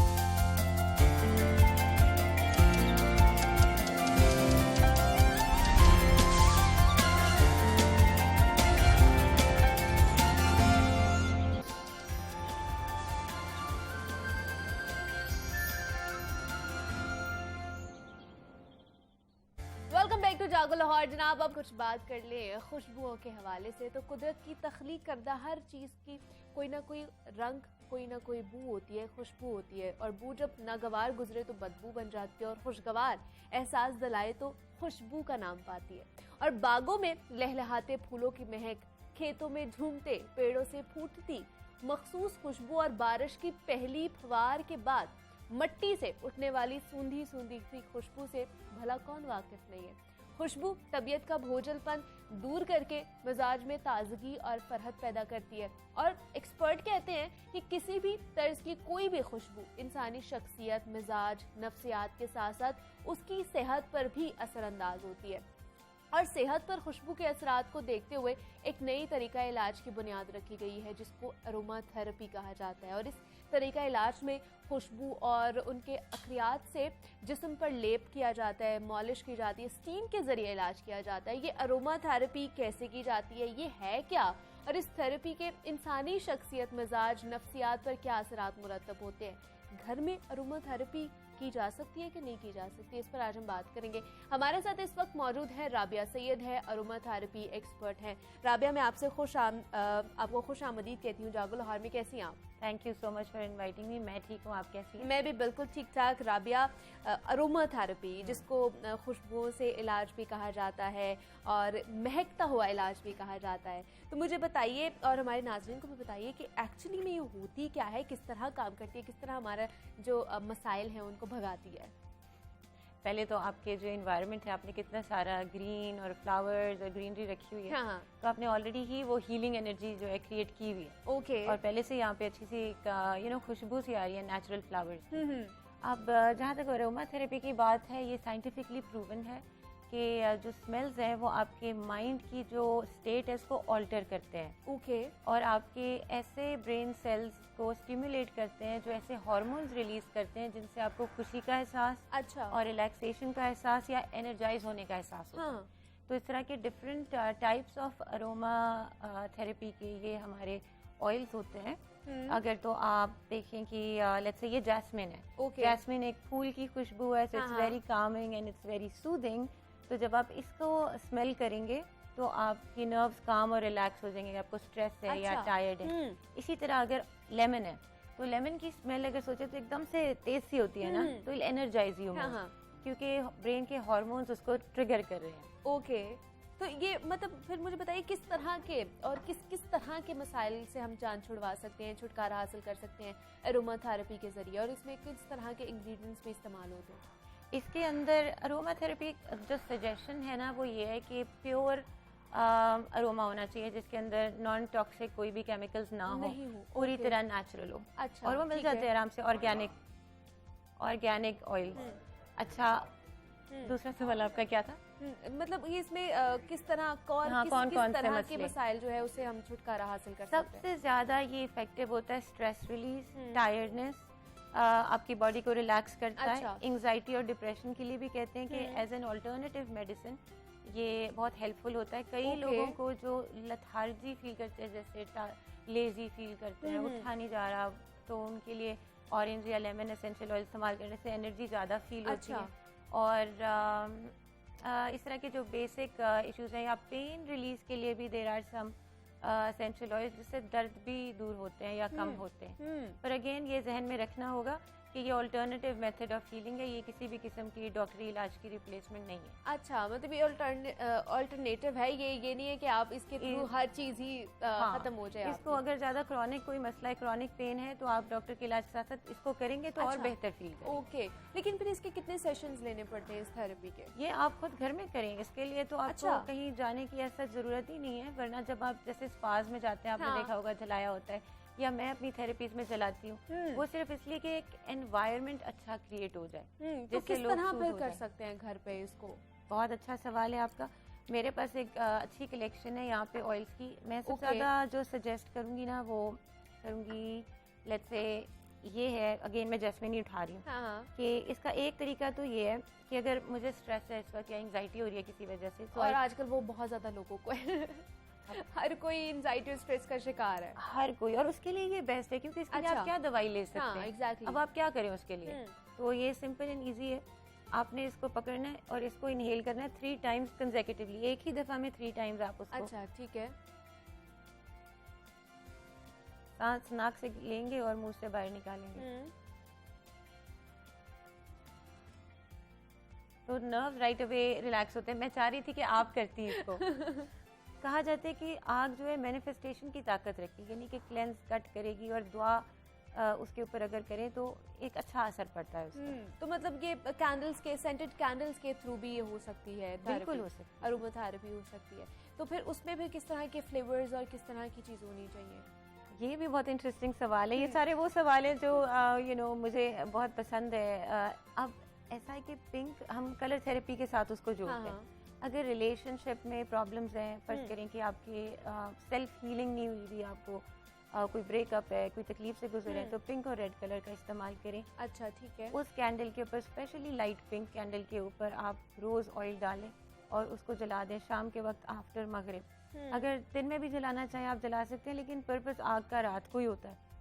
टू जागो लाहौर। जनाब अब कुछ बात कर ले खुशबुओं के हवाले से। तो कुदरत की तख्लीक करदा हर चीज़ की कोई ना कोई रंग, कोई ना कोई बू होती है, खुशबू होती है। और बू जब नागवार गुजरे तो बदबू बन जाती है, और खुशगवार एहसास दिलाए तो खुशबू का नाम पाती है। और बागों में लहलहाते फूलों की महक, खेतों में झूमते पेड़ों से फूटती मखसूस खुशबू, और बारिश की पहली फवार के बाद मट्टी से उठने वाली सूंधी सूंधी सी खुशबू से भला कौन वाकिफ नहीं है। खुशबू तबीयत का बोझलपन दूर करके मिजाज में ताजगी और फरहत पैदा करती है। और एक्सपर्ट कहते हैं कि किसी भी तर्ज की कोई भी खुशबू इंसानी शख्सियत, मिजाज, नफ्सियात के साथ साथ उसकी सेहत पर भी असरअंदाज होती है। और सेहत पर खुशबू के असरात को देखते हुए एक नई तरीका इलाज की बुनियाद रखी गई है, जिसको अरोमा थेरेपी कहा जाता है। और इस तरीका इलाज में खुशबू और उनके अखरियात से जिस्म पर लेप किया जाता है, मालिश की जाती है, स्टीम के जरिए इलाज किया जाता है। ये अरोमा थेरेपी कैसे की जाती है, ये है क्या, और इस थेरेपी के इंसानी शख्सियत, मिजाज, नफ्सियात पर क्या असरात मुरतब होते हैं। घर में अरोमा थेरेपी की जा सकती है कि नहीं की जा सकती, इस पर आज हम बात करेंगे। हमारे साथ इस वक्त मौजूद है राबिया सैयद, है अरोमा थेरेपी एक्सपर्ट हैं। राबिया, मैं आपसे आपको खुश आमदीद कहती हूँ जागो लाहौर में। कैसी हैं आप? Thank you so much for inviting me. मैं ठीक हूँ, आप कैसी हैं? मैं भी बिल्कुल ठीक ठाक। राबिया, अरोमा थेरेपी जिसको खुशबुओं से इलाज भी कहा जाता है और महकता हुआ इलाज भी कहा जाता है, तो मुझे बताइए और हमारे नाज़रीन को भी बताइए कि एक्चुअली में ये होती क्या है, किस तरह काम करती है, किस तरह हमारा जो मसाइल हैं उनको भगाती है। पहले तो आपके जो इन्वायरमेंट है, आपने कितना सारा ग्रीन और फ्लावर्स और ग्रीनरी रखी हुई है। हाँ। तो आपने ऑलरेडी ही वो हीलिंग एनर्जी जो है क्रिएट की हुई है। ओके। और पहले से यहाँ पे अच्छी सी एक खुशबू सी आ रही है नेचुरल फ्लावर्स। अब जहाँ तक अरोमा थेरेपी की बात है, ये साइंटिफिकली प्रूवन है कि जो स्मेल्स हैं वो आपके माइंड की जो स्टेट है उसको ऑल्टर करते हैं। ओके। और आपके ऐसे ब्रेन सेल्स को स्टिमुलेट करते हैं जो ऐसे हार्मोन्स रिलीज करते हैं जिनसे आपको खुशी का एहसास, अच्छा, और रिलैक्सेशन का एहसास या एनर्जाइज होने का एहसास होता है। तो इस तरह के different types of aroma therapy के ये हमारे ऑयल्स होते हैं। अगर तो आप देखें कि लेट्स से ये जैस्मिन है। जैस्मिन एक फूल की खुशबू है, so it's very Kameng and it's very soothing. तो जब आप इसको स्मेल करेंगे तो आपकी नर्व्स काम और रिलैक्स हो जाएंगे, आपको स्ट्रेस है या टायर्ड है। इसी तरह अगर लेमन है तो लेमन की स्मेल अगर सोचे तो एकदम से तेज सी होती है ना, तो इट एनर्जाइज यू मोर, क्योंकि ब्रेन के हार्मोन्स उसको ट्रिगर कर रहे हैं। ओके। तो ये मतलब फिर मुझे बताइए किस तरह के और किस तरह के मसाइल से हम जान छुड़वा सकते हैं, छुटकारा हासिल कर सकते हैं अरोमा थेरेपी के जरिए, और इसमें किस तरह के इंग्रेडिएंट्स भी इस्तेमाल होते हैं? इसके अंदर अरोमा थेरेपी जो सजेशन है ना वो ये है कि प्योर अरोमा होना चाहिए, जिसके अंदर नॉन टॉक्सिक कोई भी केमिकल्स ना हो, पूरी तरह नेचुरल हो। अच्छा, और वो मिल जाते हैं आराम से, ऑर्गेनिक ऑयल। अच्छा, दूसरा सवाल आपका क्या था? मतलब ये इसमें किस तरह कौन तरह के मसाइल जो है उससे हम छुटकारा हासिल कर सकते हैं? सबसे ज्यादा ये इफेक्टिव होता है स्ट्रेस रिलीज, टायर्डनेस, आपकी बॉडी को रिलैक्स करता है। एंजाइटी और डिप्रेशन के लिए भी कहते हैं कि एज एन ऑल्टरनेटिव मेडिसिन ये बहुत हेल्पफुल होता है। कई लोगों को जो लथार्जी फील करते हैं, जैसे लेजी फील करते हैं, उठा नहीं जा रहा, तो उनके लिए ऑरेंज या लेमन एसेंशियल ऑयल इस्तेमाल करने से एनर्जी ज़्यादा फील होती है। और इस तरह के जो बेसिक इश्यूज हैं या पेन रिलीज के लिए भी there are some essential oil, जिससे दर्द भी दूर होते हैं या कम होते हैं। पर अगेन ये जहन में रखना होगा कि ये ऑल्टरनेटिव मेथड ऑफ हीलिंग है, ये किसी भी किस्म की डॉक्टरी इलाज की रिप्लेसमेंट नहीं है। अच्छा, मतलब ये ऑल्टरनेटिव है, ये नहीं है कि आप इसके थ्रू हर चीज ही खत्म हो जाए। इसको अगर ज्यादा क्रॉनिक कोई मसला है, क्रॉनिक पेन है, तो आप डॉक्टर के इलाज के साथ साथ इसको करेंगे तो और बेहतर फील करेंगे। ओके, लेकिन फिर इसके कितने सेशंस लेने पड़ते हैं इस थेरेपी के? ये आप खुद घर में करेंगे, इसके लिए तो आपको कहीं जाने की ऐसा जरूरत ही नहीं है। वरना जब आप जैसे स्पाज में जाते हैं, आपने देखा होगा जलाया होता है, या मैं अपनी थेरेपीज में जलाती हूँ, वो सिर्फ इसलिए कि एक एनवायरनमेंट अच्छा क्रिएट हो जाए। तो किस तरह फिर कर सकते हैं घर पे इसको? बहुत अच्छा सवाल है आपका। मेरे पास एक अच्छी कलेक्शन है यहाँ पे ऑयल्स की। मैं सबसे ज्यादा जो सजेस्ट करूंगी ना वो करूंगी, लेट्स से ये है, अगेन मैं जैस्मिन ही उठा रही हूँ, कि इसका एक तरीका तो ये है कि अगर मुझे स्ट्रेस है इस वक्त या एंग्जाइटी हो रही है किसी वजह से, और आजकल वो बहुत ज्यादा लोगों को है हर कोई एंजाइटी और स्ट्रेस का शिकार है, हर कोई, और उसके लिए ये बेस्ट है क्योंकि इसके लिए आप क्या दवाई ले सकते हैं। एग्जैक्टली। अब आप क्या करें उसके लिए, तो ये सिंपल एंड इजी है। आपने इसको पकड़ना है और इसको इनहेल करना है 3 टाइम्स कंसेक्यूटिवली, एक ही दफा में 3 टाइम्स आप उसको अच्छा ठीक है। सांस नाक से लेंगे और मुंह से बाहर निकालेंगे। तो नर्व राइट अवे रिलैक्स होते हैं। मैं चाह रही थी कि आप करती इसको। कहा जाता है कि आग जो है मैनिफेस्टेशन की ताकत रखती है, यानी कि क्लेंस कट करेगी और दुआ उसके ऊपर अगर करें तो एक अच्छा असर पड़ता है उसका। तो मतलब ये कैंडल्स के, सेंटेड कैंडल्स के थ्रू भी ये हो सकती है? बिल्कुल हो सकती है, अरोमा थेरेपी हो सकती है। तो फिर उसमें भी किस तरह के फ्लेवर्स और किस तरह की चीज़ होनी चाहिए? ये भी बहुत इंटरेस्टिंग सवाल है। ये सारे वो सवाल हैं जो मुझे बहुत पसंद है। अब ऐसा है कि पिंक हम कलर थेरेपी के साथ उसको जोड़ते हैं। अगर रिलेशनशिप में प्रॉब्लम्स हैं, फर्ज करें कि आपके सेल्फ हीलिंग नहीं हुई, आपको कोई ब्रेकअप है, कोई तकलीफ से गुजरे हैं, तो पिंक और रेड कलर का इस्तेमाल करें। अच्छा ठीक है। उस कैंडल के ऊपर, स्पेशली लाइट पिंक कैंडल के ऊपर आप रोज ऑयल डालें और उसको जला दें शाम के वक्त आफ्टर मगरिब। अगर दिन में भी जलाना चाहें आप जला सकते हैं, लेकिन पर्पस आग का रात को ही होता है।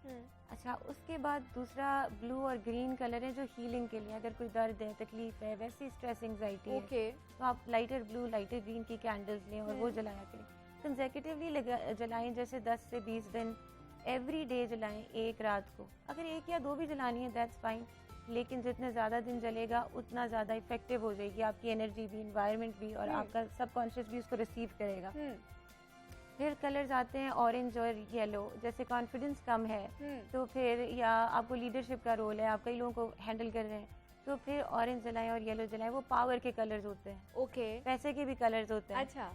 अच्छा, उसके बाद दूसरा ब्लू और ग्रीन कलर है जो हीलिंग के लिए, अगर कोई दर्द है, तकलीफ है, वैसी स्ट्रेस एंजाइटी है, तो आप लाइटर ब्लू लाइटर ग्रीन की कैंडल्स लें और वो जलाया करें। कंसेक्यूटिवली जलाएं, जैसे 10 से 20 दिन एवरी डे जलाएं, एक रात को। अगर 1 या 2 भी जलानी है दैट्स फाइन, लेकिन जितने ज़्यादा दिन जलेगा उतना ज़्यादा इफेक्टिव हो जाएगी आपकी एनर्जी भी, इन्वायरमेंट भी, और आपका सबकॉन्शियस भी उसको रिसीव करेगा। फिर कलर्स आते हैं ऑरेंज और येलो। जैसे कॉन्फिडेंस कम है तो फिर, या आपको लीडरशिप का रोल है, आप कई लोगों को हैंडल कर रहे हैं, तो फिर ऑरेंज जलाएं और येलो जलाएं। वो पावर के कलर्स होते हैं, पैसे के भी कलर्स होते हैं। अच्छा।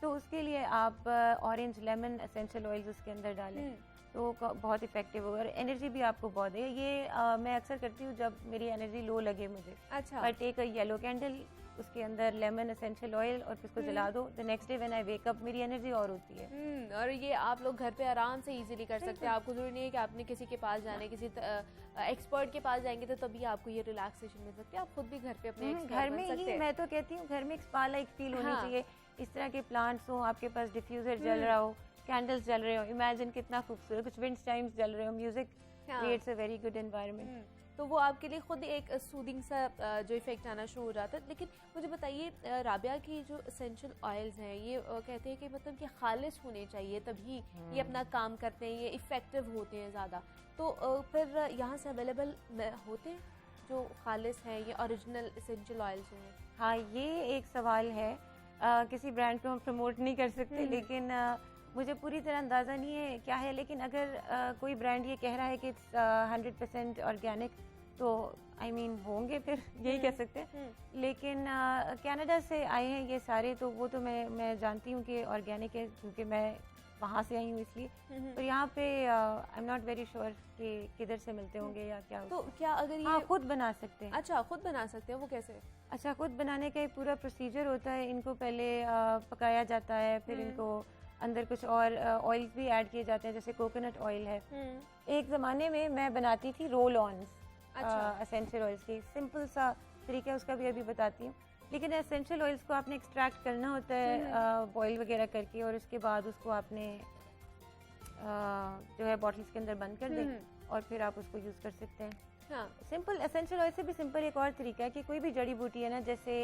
तो उसके लिए आप ऑरेंज लेमन एसेंशियल ऑयल्स उसके अंदर डालें, तो बहुत इफेक्टिव होगा और एनर्जी भी आपको बहुत है। ये मैं अक्सर करती हूँ जब मेरी एनर्जी लो लगे मुझे। अच्छा। I take a yellow candle, उसके अंदर लेमन एसेंशियल ऑयल और फिर उसको जला दो। The next day when I wake up मेरी एनर्जी और होती है। और ये आप लोग घर पे आराम से इजीली कर सकते हैं। आपको जरूरी नहीं है कि आपने किसी के पास जाना है, किसी एक्सपर्ट के पास जाएंगे तो तभी आपको ये रिलैक्सेशन मिल सकती है। आप खुद भी घर पे अपने घर में ही, मैं तो कहती हूँ घर में एक स्पा लाइक फील होनी चाहिए। इस तरह के प्लांट्स हो, आपके पास डिफ्यूजर जल रहा हो, कैंडल्स जल रहे हो, इमेजिन कितना खूबसूरत, कुछ विंड चाइम्स जल रहे हो, music creates a very good environment. तो वो आपके लिए खुद एक सूदिंग सा जो इफेक्ट आना शुरू हो जाता है। लेकिन मुझे बताइए राबिया की जो एसेंशियल ऑयल्स हैं, ये कहते हैं कि मतलब कि खालिस होने चाहिए तभी ये अपना काम करते हैं, ये इफेक्टिव होते हैं ज़्यादा। तो फिर यहाँ से अवेलेबल होते हैं जो खालिस हैं, ये ओरिजिनल एसेंशियल ऑयल्स हैं? हाँ, ये एक सवाल है। किसी ब्रांड को हम प्रमोट नहीं कर सकते, लेकिन मुझे पूरी तरह अंदाज़ा नहीं है क्या है। लेकिन अगर कोई ब्रांड ये कह रहा है कि 100% ऑर्गेनिक, तो आई मीन होंगे, फिर यही कह सकते हैं। लेकिन कनाडा से आए हैं ये सारे, तो वो तो मैं जानती हूँ कि ऑर्गेनिक है, क्योंकि मैं वहाँ से आई हूँ इसलिए। तो यहाँ पे I am not very sure कि किधर से मिलते होंगे या क्या। तो क्या अगर ये हाँ, खुद बना सकते हैं। अच्छा, खुद बना सकते हैं, वो कैसे? अच्छा, खुद बनाने का एक पूरा प्रोसीजर होता है। इनको पहले पकाया जाता है, फिर इनको अंदर कुछ और ऑयल्स भी ऐड किए जाते हैं, जैसे कोकोनट ऑयल है। एक ज़माने में मैं बनाती थी रोल ऑन्स एसेंशियल ऑयल्स की, सिंपल सा तरीका उसका भी अभी बताती हूँ। लेकिन एसेंशियल ऑयल्स को आपने एक्सट्रैक्ट करना होता है बॉईल वगैरह करके, और उसके बाद उसको आपने जो है बॉटल्स के अंदर बंद कर दें और फिर आप उसको यूज़ कर सकते हैं। हाँ। सिंपल एसेंशियल ऑयल से भी सिंपल एक और तरीका है कि कोई भी जड़ी बूटी है ना, जैसे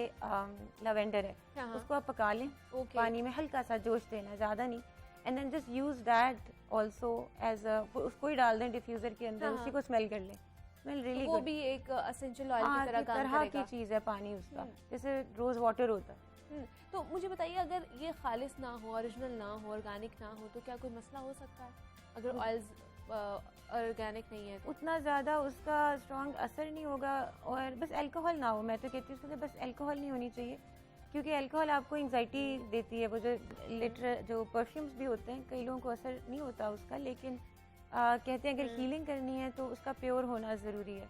लवेंडर है, उसको आप पका लें, पानी में हल्का सा जोश देना, ज़्यादा नहीं, and then just use that also as उसको ही डाल दें डिफ्यूज़र के अंदर, उसी को स्मेल कर लें। स्मेल रियली वो भी एक एसेंशियल ऑयल की तरह काम करेगा। की चीज़ है पानी उसका, जैसे रोज वाटर होता है। तो मुझे बताइए, अगर ये खालिस ना हो, ओरिजिनल ना हो, ऑर्गेनिक ना हो, तो क्या कोई मसला हो सकता है? अगर ऑयल्स ऑर्गेनिक नहीं है तो उतना ज़्यादा उसका स्ट्रॉन्ग असर नहीं होगा, और बस अल्कोहल ना हो। मैं तो कहती हूँ उसके बस अल्कोहल नहीं होनी चाहिए, क्योंकि अल्कोहल आपको एंजाइटी देती है। वो जो परफ्यूम्स भी होते हैं, कई लोगों को असर नहीं होता उसका, लेकिन कहते हैं अगर हीलिंग करनी है तो उसका प्योर होना ज़रूरी है।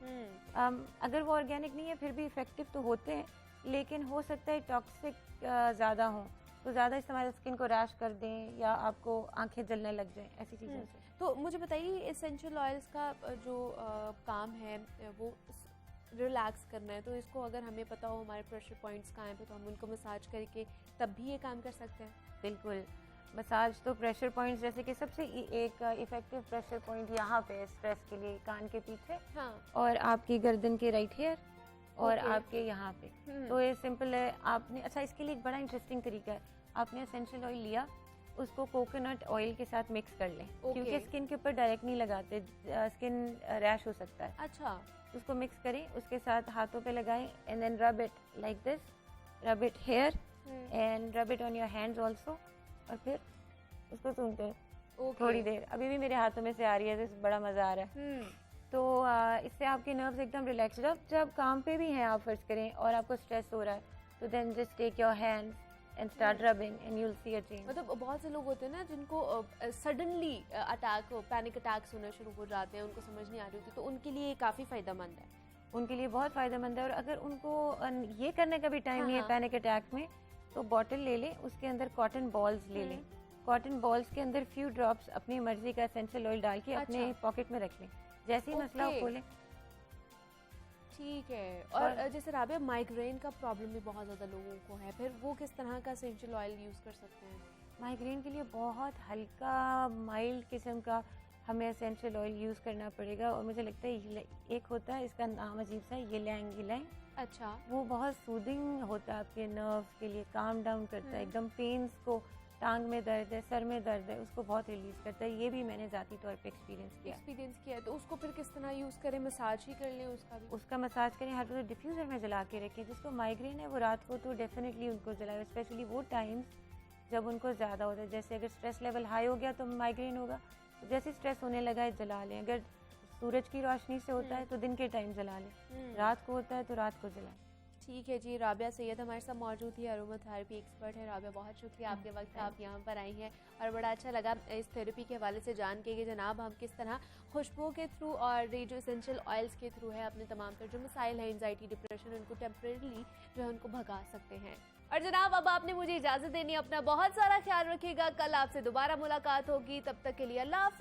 अगर वो ऑर्गेनिक नहीं है फिर भी इफ़ेक्टिव तो होते हैं, लेकिन हो सकता है टॉक्सिक ज़्यादा हो, तो ज़्यादा इस्तेमाल स्किन को रैश कर दें या आपको आंखें जलने लग जाएं, ऐसी चीज़ों से। तो मुझे बताइए, एसेंशियल ऑयल्स का जो काम है वो रिलैक्स करना है, तो इसको अगर हमें पता हो हमारे प्रेशर पॉइंट्स कहाँ हैं, तो हम उनको मसाज करके तब भी ये काम कर सकते हैं? बिल्कुल, मसाज तो प्रेशर पॉइंट्स, जैसे कि सबसे एक इफेक्टिव प्रेशर पॉइंट यहाँ पे स्ट्रेस के लिए कान के पीछे, हाँ, और आपकी गर्दन के राइट हेयर, और आपके यहाँ पे। तो ये सिंपल है। आपने अच्छा इसके लिए एक बड़ा इंटरेस्टिंग तरीका है, आपने एसेंशियल ऑयल लिया, उसको कोकोनट ऑयल के साथ मिक्स कर लें, क्योंकि स्किन के ऊपर डायरेक्ट नहीं लगाते, स्किन रैश हो सकता है। अच्छा, उसको मिक्स करें, उसके साथ हाथों पे लगाएं and then rub it like this, rub it here and rub it on your hands also, और फिर उसको सूंघते हैं थोड़ी देर। अभी भी मेरे हाथों में से आ रही है, तो बड़ा मजा आ रहा है। तो इससे आपके नर्व्स एकदम रिलैक्स। जब काम पे भी हैं आप, फर्ज करें, और आपको स्ट्रेस हो रहा है, तो then just take your hands and start rubbing and you'll see a change. मतलब बहुत से लोग होते हैं ना जिनको सडनली अटैक, पैनिक अटैक्स होना शुरू हो जाते हैं, उनको समझ नहीं आ रही होती, तो उनके लिए काफ़ी फ़ायदेमंद है। उनके लिए बहुत फ़ायदेमंद है। और अगर उनको ये करने का भी टाइम नहीं है पैनिक अटैक में, तो बॉटल ले लें, उसके अंदर कॉटन बॉल्स ले लें, कॉटन बॉल्स के अंदर फ्यू ड्रॉप्स अपनी मर्जी का एसेंशियल ऑयल डाल के अपने पॉकेट में रख लें, जैसे ही मसला हो खोलें। ठीक है। और जैसे राबिया, माइग्रेन का प्रॉब्लम भी बहुत ज़्यादा लोगों को है, फिर वो किस तरह का एसेंशियल ऑयल यूज़ कर सकते हैं? माइग्रेन के लिए बहुत हल्का माइल्ड किस्म का हमें एसेंशियल ऑयल यूज़ करना पड़ेगा। और मुझे लगता है एक होता है, इसका नाम अजीब सा है, यिलैंग यिलैंग। अच्छा, वो बहुत सूदिंग होता है आपके नर्व्स के लिए, काम डाउन करता है एकदम पेन्स को, टांग में दर्द है, सर में दर्द है, उसको बहुत रिलीज करता है। ये भी मैंने ज़ाती तौर पे एक्सपीरियंस किया है। तो उसको फिर किस तरह यूज़ करें? मसाज ही कर लें उसका भी? उसका मसाज करें, हर रोज़ डिफ्यूज़र में जला के रखें। जिसको माइग्रेन है वो रात को तो डेफिनेटली उनको जलाए, स्पेशली वो टाइम्स जब उनको ज़्यादा होता है। जैसे अगर स्ट्रेस लेवल हाई हो गया तो माइग्रेन होगा, तो जैसे स्ट्रेस होने लगा है जला लें। अगर सूरज की रोशनी से होता है तो दिन के टाइम जला लें, रात को होता है तो रात को जलाएं। ठीक है जी। राबिया सैयद हमारे साथ मौजूद थी, अरोमा थेरेपी एक्सपर्ट है। राबिया, बहुत शुक्रिया आपके वक्त आप यहाँ पर आई हैं, और बड़ा अच्छा लगा इस थेरेपी के हवाले से जान के कि जनाब हम किस तरह खुशबुओं के थ्रू और ये जो एसेंशियल ऑयल्स के थ्रू है अपने तमाम तर जो मसाइल है, एंजाइटी, डिप्रेशन, उनको टेम्परेरीली जो है उनको भगा सकते हैं। और जनाब, अब आपने मुझे इजाज़त देनी है। अपना बहुत सारा ख्याल रखिएगा। कल आपसे दोबारा मुलाकात होगी, तब तक के लिए अल्लाह हाफ़िज़।